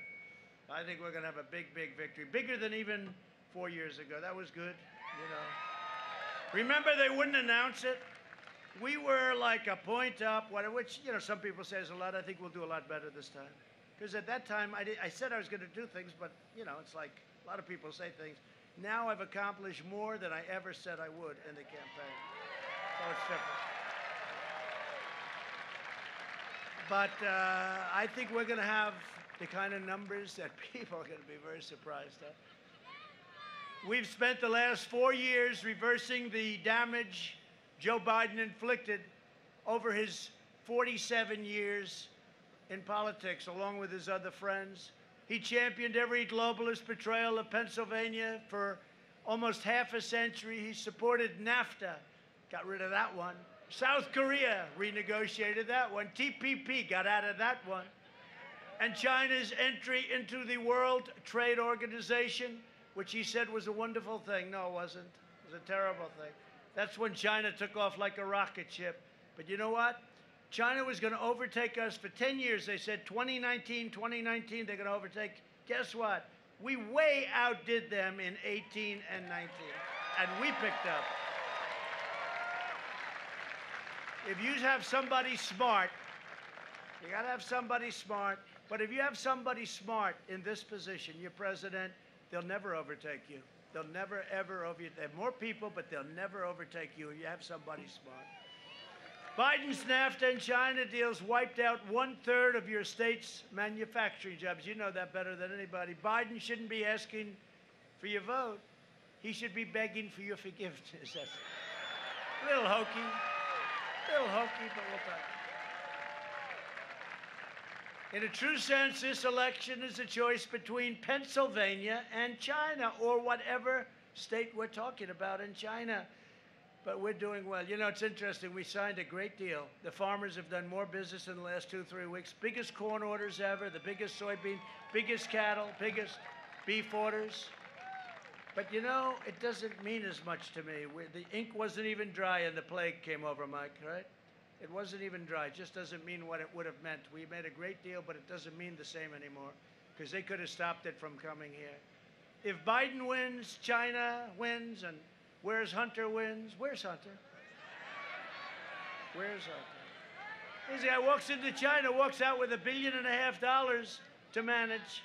I think we're going to have a big, big victory. Bigger than even 4 years ago. That was good, you know. Remember, they wouldn't announce it? We were like a point up, which, you know, some people say is a lot. I think we'll do a lot better this time. Because at that time, I said I was going to do things, but, you know, it's like a lot of people say things. Now I've accomplished more than I ever said I would in the campaign. So it's different. But I think we're going to have the kind of numbers that people are going to be very surprised at. We've spent the last 4 years reversing the damage Joe Biden inflicted over his 47 years in politics, along with his other friends. He championed every globalist betrayal of Pennsylvania for almost half a century. He supported NAFTA, got rid of that one. South Korea renegotiated that one. TPP got out of that one. And China's entry into the World Trade Organization, which he said was a wonderful thing. No, it wasn't. It was a terrible thing. That's when China took off like a rocket ship. But you know what? China was going to overtake us for 10 years. They said 2019, they're going to overtake. Guess what? We way outdid them in 18 and 19. And we picked up. If you have somebody smart, you got to have somebody smart. But if you have somebody smart in this position, your president, they'll never overtake you. They'll never, ever overtake you. They have more people, but they'll never overtake you. You have somebody smart. Biden's NAFTA and China deals wiped out 1/3 of your state's manufacturing jobs. You know that better than anybody. Biden shouldn't be asking for your vote. He should be begging for your forgiveness. That's a little hokey. But we'll talk. In a true sense, this election is a choice between Pennsylvania and China, or whatever state we're talking about in China. But we're doing well. You know, it's interesting. We signed a great deal. The farmers have done more business in the last 2-3 weeks. Biggest corn orders ever, the biggest soybean, biggest cattle, biggest beef orders. But, you know, it doesn't mean as much to me. The ink wasn't even dry and the plague came over, Mike, right? It wasn't even dry. It just doesn't mean what it would have meant. We made a great deal, but it doesn't mean the same anymore because they could have stopped it from coming here. If Biden wins, China wins, and where's Hunter wins? Where's Hunter? Where's Hunter? This guy walks into China, walks out with $1.5 billion to manage.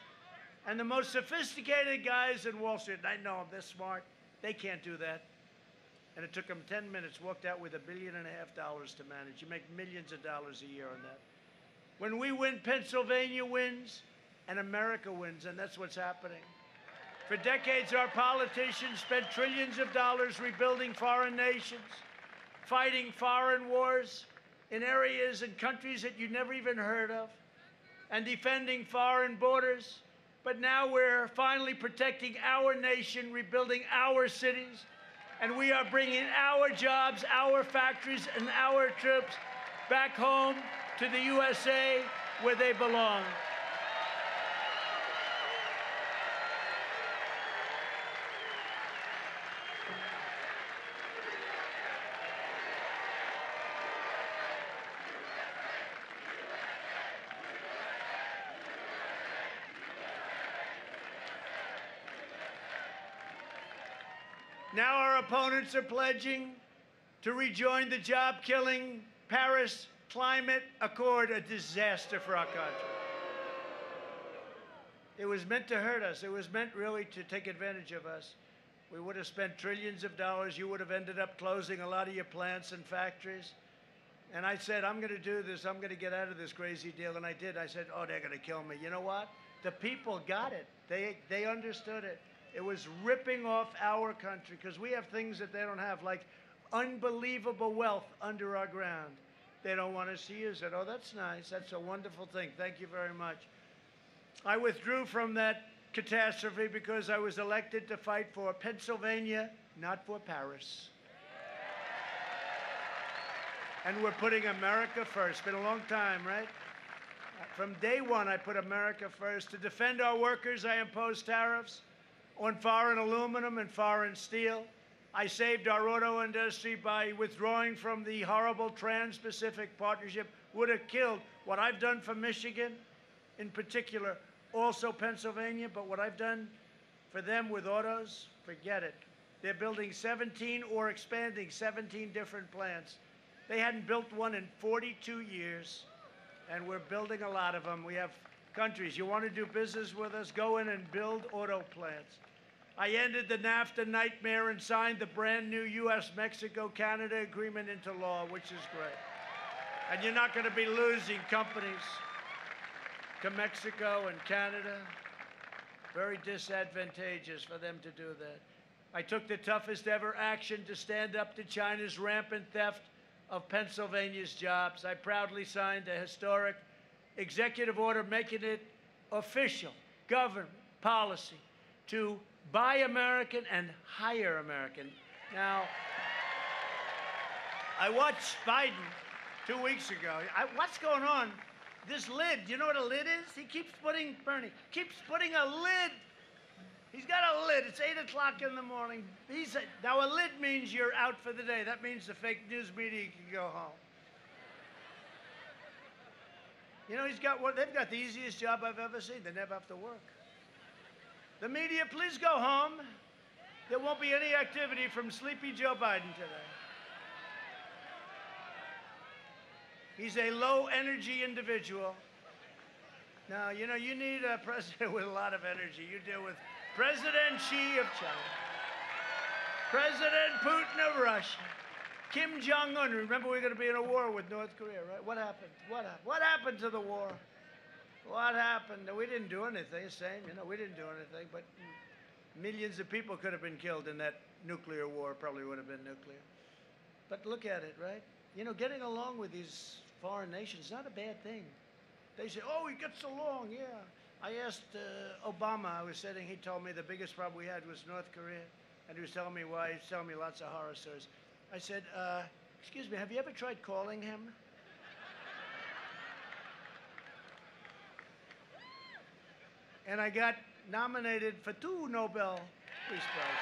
And the most sophisticated guys in Wall Street, and I know them, they're smart, they can't do that. And it took them 10 minutes, walked out with $1.5 billion to manage. You make millions of dollars a year on that. When we win, Pennsylvania wins, and America wins, and that's what's happening. For decades, our politicians spent trillions of dollars rebuilding foreign nations, fighting foreign wars in areas and countries that you never even heard of. and defending foreign borders. But now we're finally protecting our nation, rebuilding our cities, and we are bringing our jobs, our factories, and our troops back home to the USA where they belong. Now our opponents are pledging to rejoin the job-killing Paris Climate Accord, a disaster for our country. It was meant to hurt us. It was meant really to take advantage of us. We would have spent trillions of dollars. You would have ended up closing a lot of your plants and factories. And I said, I'm going to do this. I'm going to get out of this crazy deal. And I did. I said, oh, they're going to kill me. You know what? The people got it. They understood it. It was ripping off our country because we have things that they don't have, like unbelievable wealth under our ground. They don't want us to use it. Oh, that's nice. That's a wonderful thing. Thank you very much. I withdrew from that catastrophe because I was elected to fight for Pennsylvania, not for Paris. And we're putting America first. It's been a long time, right? From day one, I put America first. To defend our workers, I imposed tariffs on foreign aluminum and foreign steel. I saved our auto industry by withdrawing from the horrible Trans-Pacific Partnership. Would have killed what I've done for Michigan in particular, also Pennsylvania, but what I've done for them with autos, forget it. They're building 17 or expanding 17 different plants. They hadn't built one in 42 years, and we're building a lot of them. We have countries, you want to do business with us, go in and build auto plants. I ended the NAFTA nightmare and signed the brand new U.S.-Mexico-Canada agreement into law, which is great. And you're not going to be losing companies to Mexico and Canada. Very disadvantageous for them to do that. I took the toughest ever action to stand up to China's rampant theft of Pennsylvania's jobs. I proudly signed a historic executive order making it official government policy to buy American and hire American. Now, I watched Biden 2 weeks ago. What's going on? This lid, you know what a lid is? He keeps putting, Bernie, keeps putting a lid. He's got a lid. It's 8 o'clock in the morning. Now, a lid means you're out for the day. That means the fake news media can go home. You know, they've got the easiest job I've ever seen. They never have to work. The media, please go home. There won't be any activity from sleepy Joe Biden today. He's a low-energy individual. Now, you know, you need a president with a lot of energy. You deal with President Xi of China, President Putin of Russia, Kim Jong-un. Remember, we're going to be in a war with North Korea, right? What happened? What happened to the war? What happened? We didn't do anything. Same, you know, we didn't do anything. But millions of people could have been killed in that nuclear war. Probably would have been nuclear. But look at it, right? You know, getting along with these foreign nations is not a bad thing. They say, oh, he gets along, yeah. I asked Obama, I was sitting, he told me the biggest problem we had was North Korea. And he was telling me why, he was telling me lots of horror stories. I said, excuse me, have you ever tried calling him? And I got nominated for 2 Nobel Peace Prizes.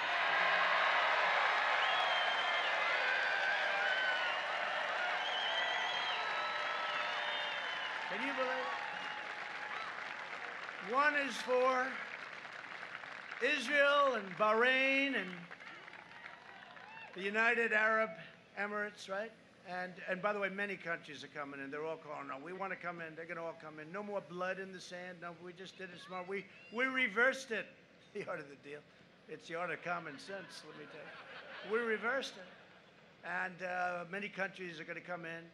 Can you believe it? One is for Israel and Bahrain and the United Arab Emirates, right? And by the way, many countries are coming in. They're all calling, no, we want to come in. They're going to all come in. No more blood in the sand. No, we just did it smart. We reversed it. The art of the deal. It's the art of common sense, let me tell you. We reversed it. And many countries are going to come in.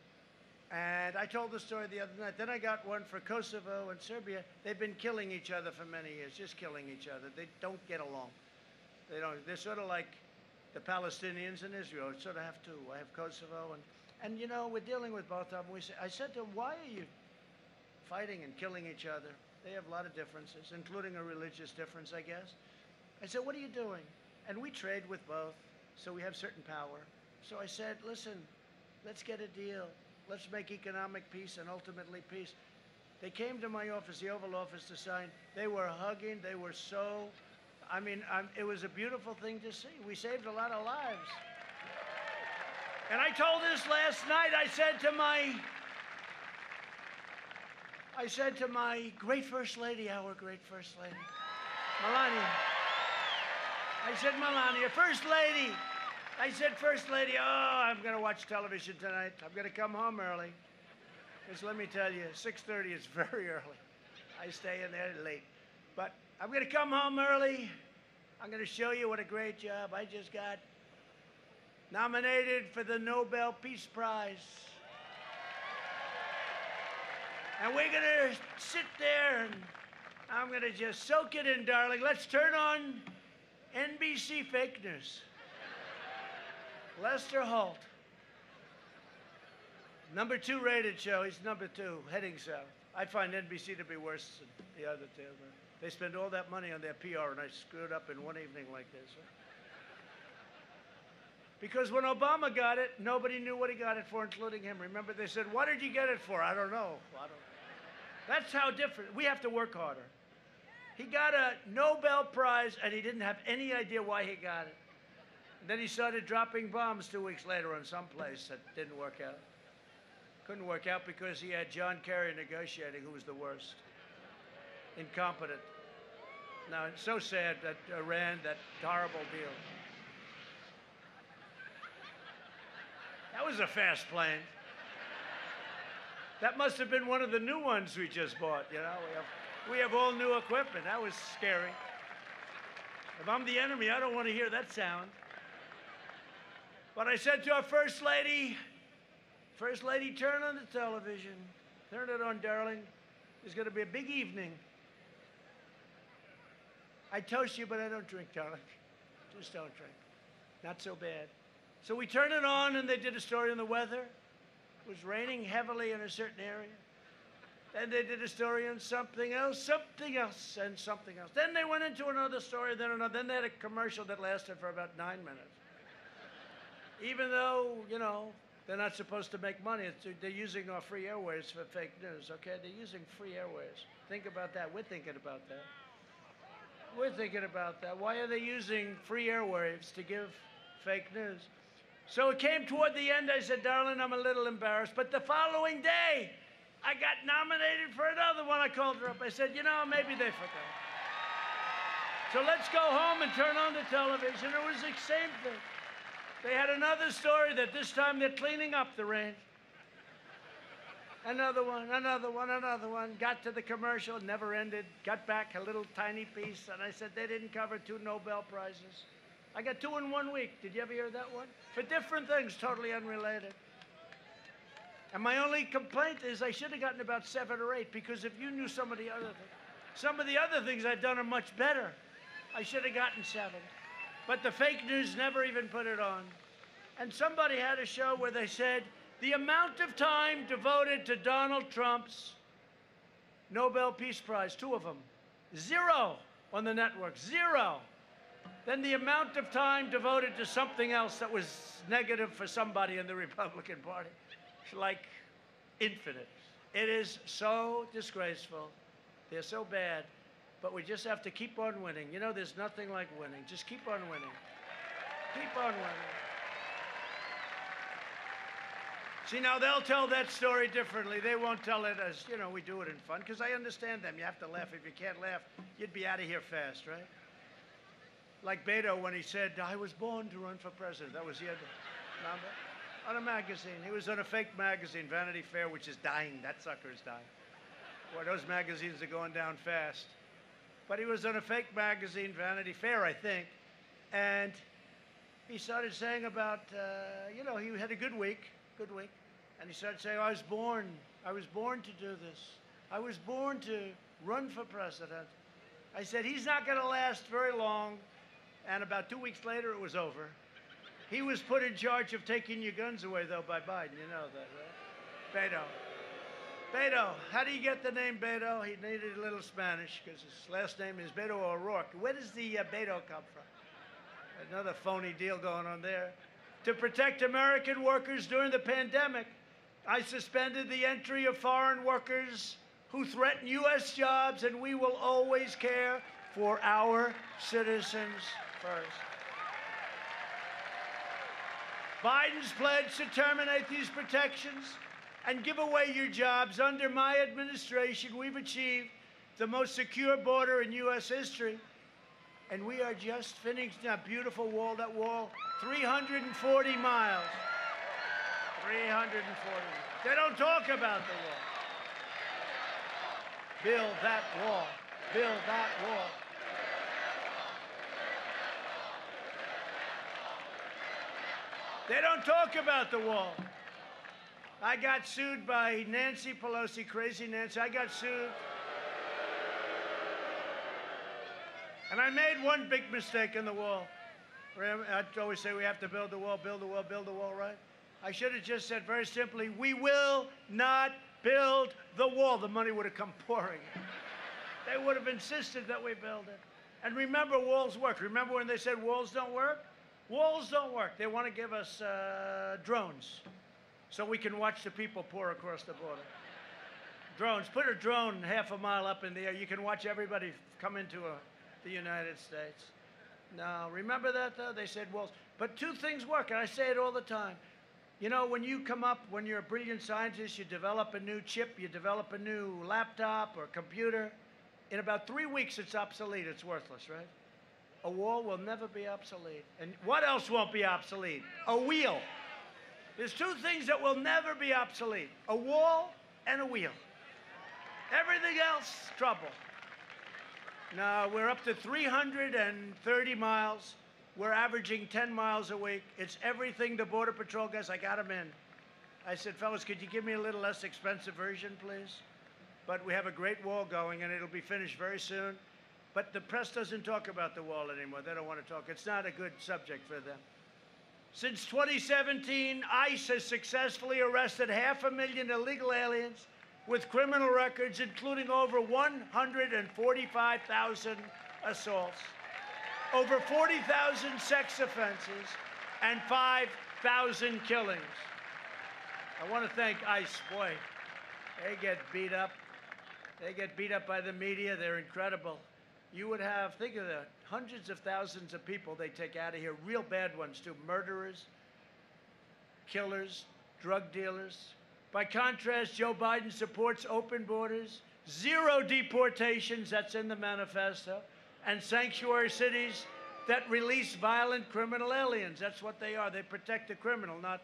And I told the story the other night. Then I got one for Kosovo and Serbia. They've been killing each other for many years, just killing each other. They don't get along. They don't. They're sort of like the Palestinians and Israel. Sort of have two. I have Kosovo and you know, we're dealing with both of them. I said to them, why are you fighting and killing each other. They have a lot of differences, including a religious difference, I guess. I said, what are you doing? And we trade with both, so we have certain power. So I said, listen, let's get a deal. Let's make economic peace and ultimately peace. They came to my office, the Oval Office, to sign. They were hugging. They were so, I mean, it was a beautiful thing to see. We saved a lot of lives. And I told this last night. I said to my great First Lady, our great First Lady, Melania. I said, Melania, First Lady. I said, First Lady, oh, I'm going to watch television tonight. I'm going to come home early. Because let me tell you, 6:30 is very early. I stay in there late. But I'm going to come home early. I'm going to show you what a great job. I just got nominated for the Nobel Peace Prize. And we're going to sit there and I'm going to just soak it in, darling. Let's turn on NBC fake news. Lester Holt. Number 2 rated show. He's number 2, heading south. I find NBC to be worse than the other two. They spend all that money on their PR, and I screwed up in one evening like this. Because when Obama got it, nobody knew what he got it for, including him. Remember, they said, what did you get it for? I don't know. That's how different. We have to work harder. He got a Nobel Prize, and he didn't have any idea why he got it. And then he started dropping bombs 2 weeks later on some place that didn't work out. Couldn't work out because he had John Kerry negotiating, who was the worst. Incompetent. Now, it's so sad that Iran, that horrible deal. That was a fast plane. That must have been one of the new ones we just bought, you know. We have all new equipment. That was scary. If I'm the enemy, I don't want to hear that sound. But I said to our First Lady, turn on the television. Turn it on, darling. There's going to be a big evening. I toast you, but I don't drink, darling. Just don't drink. Not so bad. So we turned it on, and they did a story on the weather. It was raining heavily in a certain area. Then they did a story on something else, and something else. Then they went into another story, then another. Then they had a commercial that lasted for about 9 minutes. Even though, you know, they're not supposed to make money. They're using our free airwaves for fake news, okay? They're using free airwaves. Think about that. We're thinking about that. We're thinking about that. Why are they using free airwaves to give fake news? So it came toward the end. I said, darling, I'm a little embarrassed. But the following day, I got nominated for another one. I called her up. I said, you know, maybe they forgot. So let's go home and turn on the television. It was the same thing. They had another story that this time they're cleaning up the range. Another one, another one, another one. Got to the commercial, never ended. Got back a little tiny piece, and I said they didn't cover 2 Nobel Prizes. I got 2 in 1 week. Did you ever hear that one? For different things, totally unrelated. And my only complaint is I should have gotten about 7 or 8, because if you knew some of the other things I've done are much better. I should have gotten 7. But the fake news never even put it on. And somebody had a show where they said the amount of time devoted to Donald Trump's Nobel Peace Prize, 2 of them, 0 on the network, 0. Then the amount of time devoted to something else that was negative for somebody in the Republican Party, it's like infinite. It is so disgraceful. They're so bad. But we just have to keep on winning. You know, there's nothing like winning. Just keep on winning. Keep on winning. See, now they'll tell that story differently. They won't tell it as, you know, we do it in fun, because I understand them. You have to laugh. If you can't laugh, you'd be out of here fast, right? Like Beto when he said, I was born to run for president. That was the other. Remember? On a magazine. He was on a fake magazine, Vanity Fair, which is dying. That sucker is dying. Boy, those magazines are going down fast. But he was on a fake magazine, Vanity Fair, I think, and he started saying about, you know, he had a good week, and he started saying, I was born to do this. I was born to run for president. I said, he's not going to last very long, and about 2 weeks later, it was over. He was put in charge of taking your guns away, though, by Biden. You know that, right? Beto. Beto. How do you get the name Beto? He needed a little Spanish because his last name is Beto O'Rourke. Where does the Beto come from? Another phony deal going on there. To protect American workers during the pandemic, I suspended the entry of foreign workers who threaten U.S. jobs, and we will always care for our citizens first. Biden's pledge to terminate these protections and give away your jobs. Under my administration, we've achieved the most secure border in U.S. history. And we are just finishing that beautiful wall, 340 miles. 340. They don't talk about the wall. Build that wall. Build that wall. They don't talk about the wall. I got sued by Nancy Pelosi, crazy Nancy. I got sued. And I made one big mistake in the wall. I always say we have to build the wall, build the wall, build the wall, right? I should have just said very simply, we will not build the wall. The money would have come pouring. They would have insisted that we build it. And remember, walls work. Remember when they said walls don't work? Walls don't work. They want to give us drones so we can watch the people pour across the border. Drones. Put a drone half a mile up in the air. You can watch everybody come into the United States. No, remember that, though? They said walls. But two things work, and I say it all the time. You know, when you come up, when you're a brilliant scientist, you develop a new chip, you develop a new laptop or computer. In about 3 weeks, it's obsolete. It's worthless, right? A wall will never be obsolete. And what else won't be obsolete? A wheel. There's two things that will never be obsolete. A wall and a wheel. Everything else, trouble. Now, we're up to 330 miles. We're averaging 10 miles a week. It's everything the Border Patrol guys, I got them in. I said, fellas, could you give me a little less expensive version, please? But we have a great wall going, and it'll be finished very soon. But the press doesn't talk about the wall anymore. They don't want to talk. It's not a good subject for them. Since 2017, ICE has successfully arrested 500,000 illegal aliens with criminal records, including over 145,000 assaults, over 40,000 sex offenses, and 5,000 killings. I want to thank ICE. Boy, they get beat up. They get beat up by the media. They're incredible. You would have, think of that, hundreds of thousands of people they take out of here, real bad ones too, murderers, killers, drug dealers. By contrast, Joe Biden supports open borders, zero deportations, that's in the manifesto, and sanctuary cities that release violent criminal aliens. That's what they are. They protect the criminal, not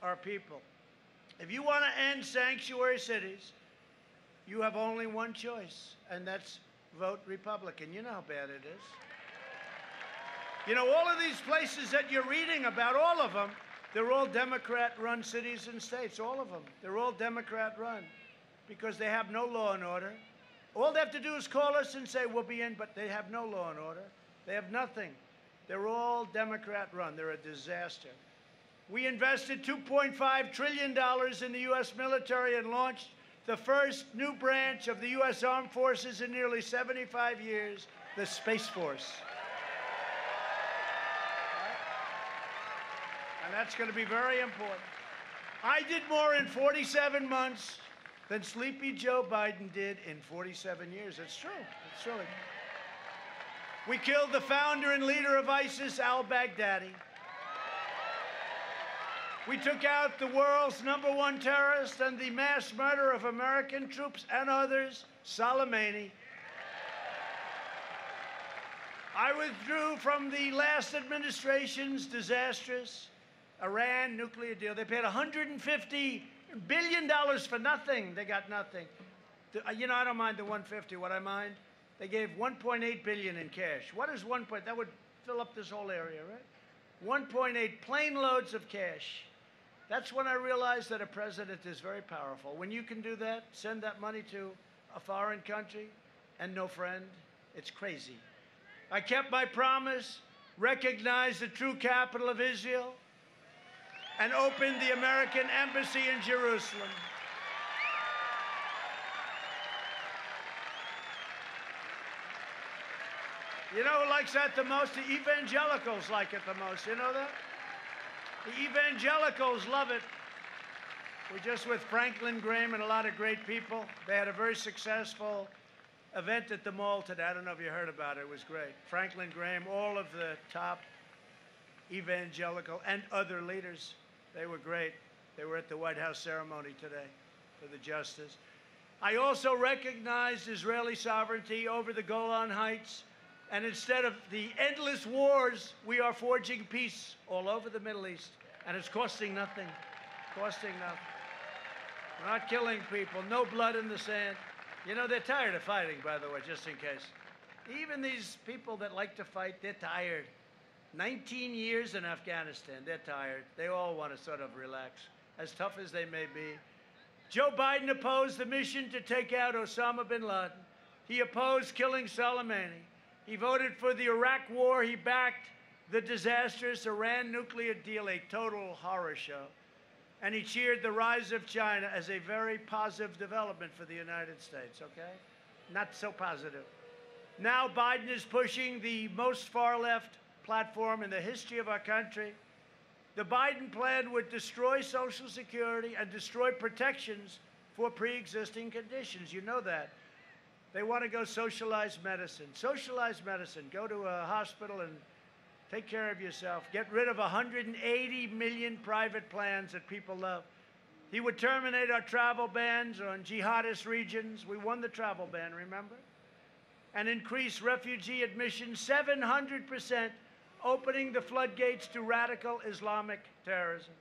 our people. If you want to end sanctuary cities, you have only one choice, and that's vote Republican. You know how bad it is. You know, all of these places that you're reading about, all of them, they're all Democrat-run cities and states, all of them. They're all Democrat-run because they have no law and order. All they have to do is call us and say, we'll be in, but they have no law and order. They have nothing. They're all Democrat-run. They're a disaster. We invested $2.5 trillion in the U.S. military and launched the first new branch of the U.S. Armed Forces in nearly 75 years, the Space Force. And that's going to be very important. I did more in 47 months than Sleepy Joe Biden did in 47 years. It's true. It's true. We killed the founder and leader of ISIS, al-Baghdadi. We took out the world's #1 terrorist and the mass murderer of American troops and others, Soleimani. I withdrew from the last administration's disastrous Iran nuclear deal. They paid $150 billion for nothing. They got nothing. You know, I don't mind the 150. What I mind, they gave $1.8 billion in cash. What is 1 point? That would fill up this whole area, right? 1.8 plane loads of cash. That's when I realized that a president is very powerful. When you can do that, send that money to a foreign country and no friend, it's crazy. I kept my promise, recognized the true capital of Israel, and opened the American embassy in Jerusalem. You know who likes that the most? The evangelicals like it the most. You know that? The evangelicals love it. We're just with Franklin Graham and a lot of great people. They had a very successful event at the mall today. I don't know if you heard about it. It was great. Franklin Graham, all of the top evangelical and other leaders, they were great. They were at the White House ceremony today for the justice. I also recognized Israeli sovereignty over the Golan Heights. And instead of the endless wars, we are forging peace all over the Middle East. And it's costing nothing. Costing nothing. We're not killing people. No blood in the sand. You know, they're tired of fighting, by the way, just in case. Even these people that like to fight, they're tired. 19 years in Afghanistan, they're tired. They all want to sort of relax, as tough as they may be. Joe Biden opposed the mission to take out Osama bin Laden. He opposed killing Soleimani. He voted for the Iraq war. He backed the disastrous Iran nuclear deal, a total horror show. And he cheered the rise of China as a very positive development for the United States, okay? Not so positive. Now Biden is pushing the most far-left platform in the history of our country. The Biden plan would destroy Social Security and destroy protections for pre-existing conditions. You know that. They want to go socialized medicine. Socialized medicine. Go to a hospital and take care of yourself. Get rid of 180 million private plans that people love. He would terminate our travel bans on jihadist regions. We won the travel ban, remember? And increase refugee admissions 700%, opening the floodgates to radical Islamic terrorism.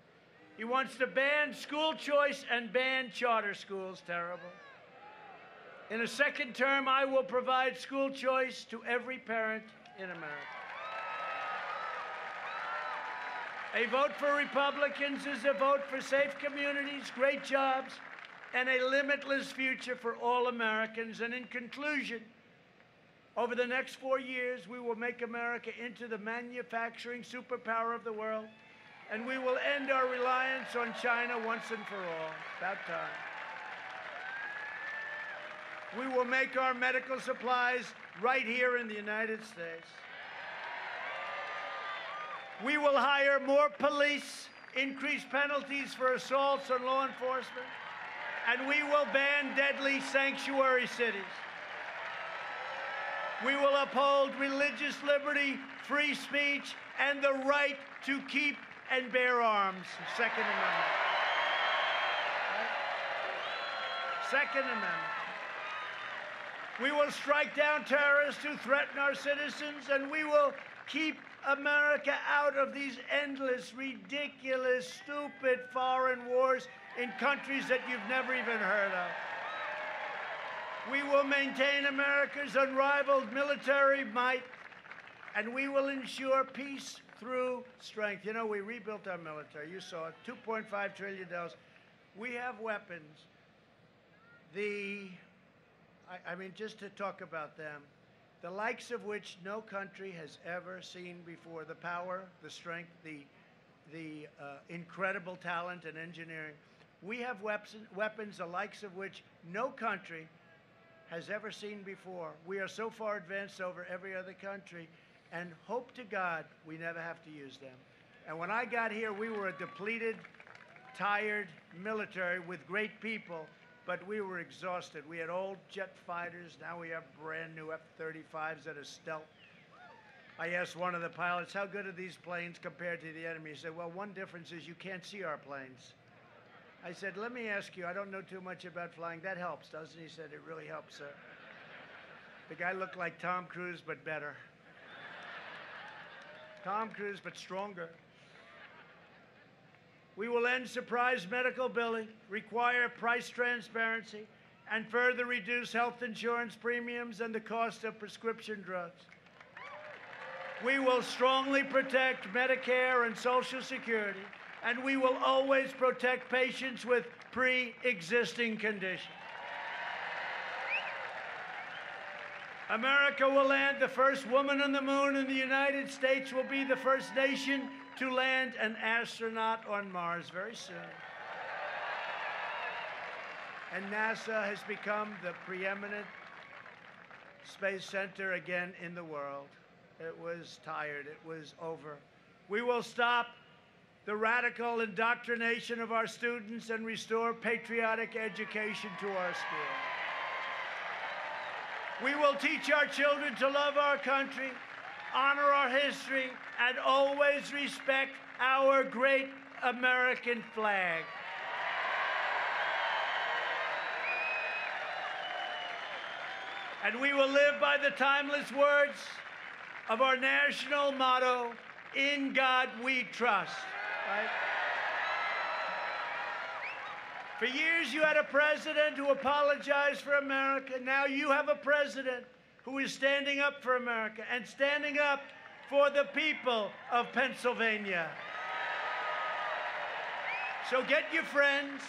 He wants to ban school choice and ban charter schools. Terrible. In a second term, I will provide school choice to every parent in America. A vote for Republicans is a vote for safe communities, great jobs, and a limitless future for all Americans. And in conclusion, over the next 4 years, we will make America into the manufacturing superpower of the world, and we will end our reliance on China once and for all. About time. We will make our medical supplies right here in the United States. We will hire more police, increase penalties for assaults on law enforcement, and we will ban deadly sanctuary cities. We will uphold religious liberty, free speech, and the right to keep and bear arms. Second Amendment. Right? Second Amendment. We will strike down terrorists who threaten our citizens, and we will keep America out of these endless, ridiculous, stupid foreign wars in countries that you've never even heard of. We will maintain America's unrivaled military might, and we will ensure peace through strength. You know, we rebuilt our military. You saw it, $2.5 trillion. We have weapons. I mean, just to talk about them, the likes of which no country has ever seen before. The power, the strength, the incredible talent and engineering. We have weapons the likes of which no country has ever seen before. We are so far advanced over every other country, and hope to God we never have to use them. And when I got here, we were a depleted, tired military with great people, but we were exhausted. We had old jet fighters. Now we have brand new F-35s that are stealth. I asked one of the pilots, how good are these planes compared to the enemy? He said, well, one difference is you can't see our planes. I said, let me ask you, I don't know too much about flying. That helps, doesn't it? He said, it really helps, sir. The guy looked like Tom Cruise, but better. Tom Cruise, but stronger. We will end surprise medical billing, require price transparency, and further reduce health insurance premiums and the cost of prescription drugs. We will strongly protect Medicare and Social Security, and we will always protect patients with pre-existing conditions. America will land the first woman on the moon, and the United States will be the first nation to land an astronaut on Mars very soon. And NASA has become the preeminent space center again in the world. It was tired. It was over. We will stop the radical indoctrination of our students and restore patriotic education to our schools. We will teach our children to love our country, honor our history, and always respect our great American flag. And we will live by the timeless words of our national motto, "In God we trust." Right? For years you had a president who apologized for America. Now you have a president who is standing up for America and standing up for the people of Pennsylvania. So get your friends,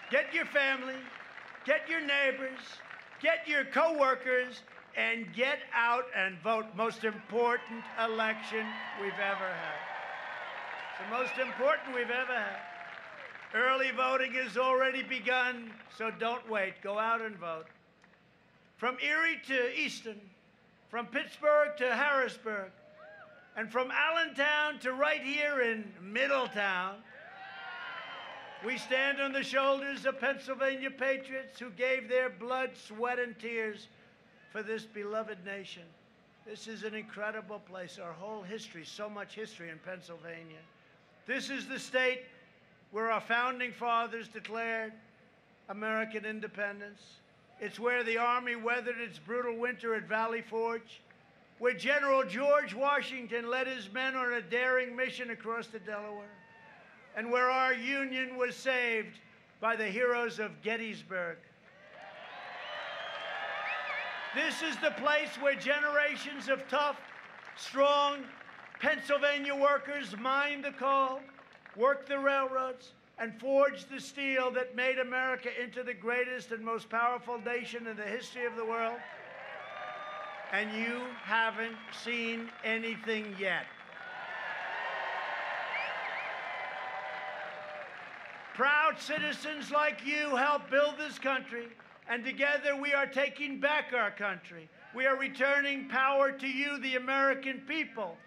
get your family, get your neighbors, get your co-workers, and get out and vote. Most important election we've ever had. It's the most important we've ever had. Early voting has already begun, so don't wait. Go out and vote. From Erie to Easton, from Pittsburgh to Harrisburg, and from Allentown to right here in Middletown, we stand on the shoulders of Pennsylvania patriots who gave their blood, sweat, and tears for this beloved nation. This is an incredible place. Our whole history, so much history in Pennsylvania. This is the state where our founding fathers declared American independence. It's where the Army weathered its brutal winter at Valley Forge, where General George Washington led his men on a daring mission across the Delaware, and where our Union was saved by the heroes of Gettysburg. This is the place where generations of tough, strong Pennsylvania workers mined the coal, worked the railroads, and forged the steel that made America into the greatest and most powerful nation in the history of the world. And you haven't seen anything yet. Proud citizens like you helped build this country, and together we are taking back our country. We are returning power to you, the American people.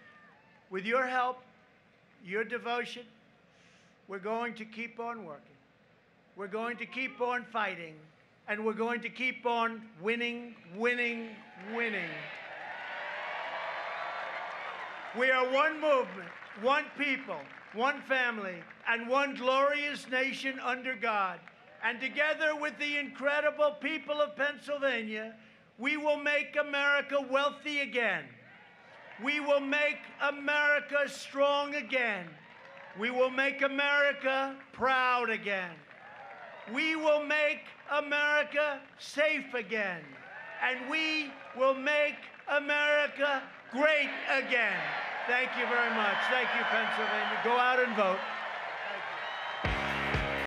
With your help, your devotion, we're going to keep on working. We're going to keep on fighting, and we're going to keep on winning, winning, winning. We are one movement, one people, one family, and one glorious nation under God. And together with the incredible people of Pennsylvania, we will make America wealthy again. We will make America strong again. We will make America proud again. We will make America safe again. And we will make America great again. Thank you very much. Thank you, Pennsylvania. Go out and vote.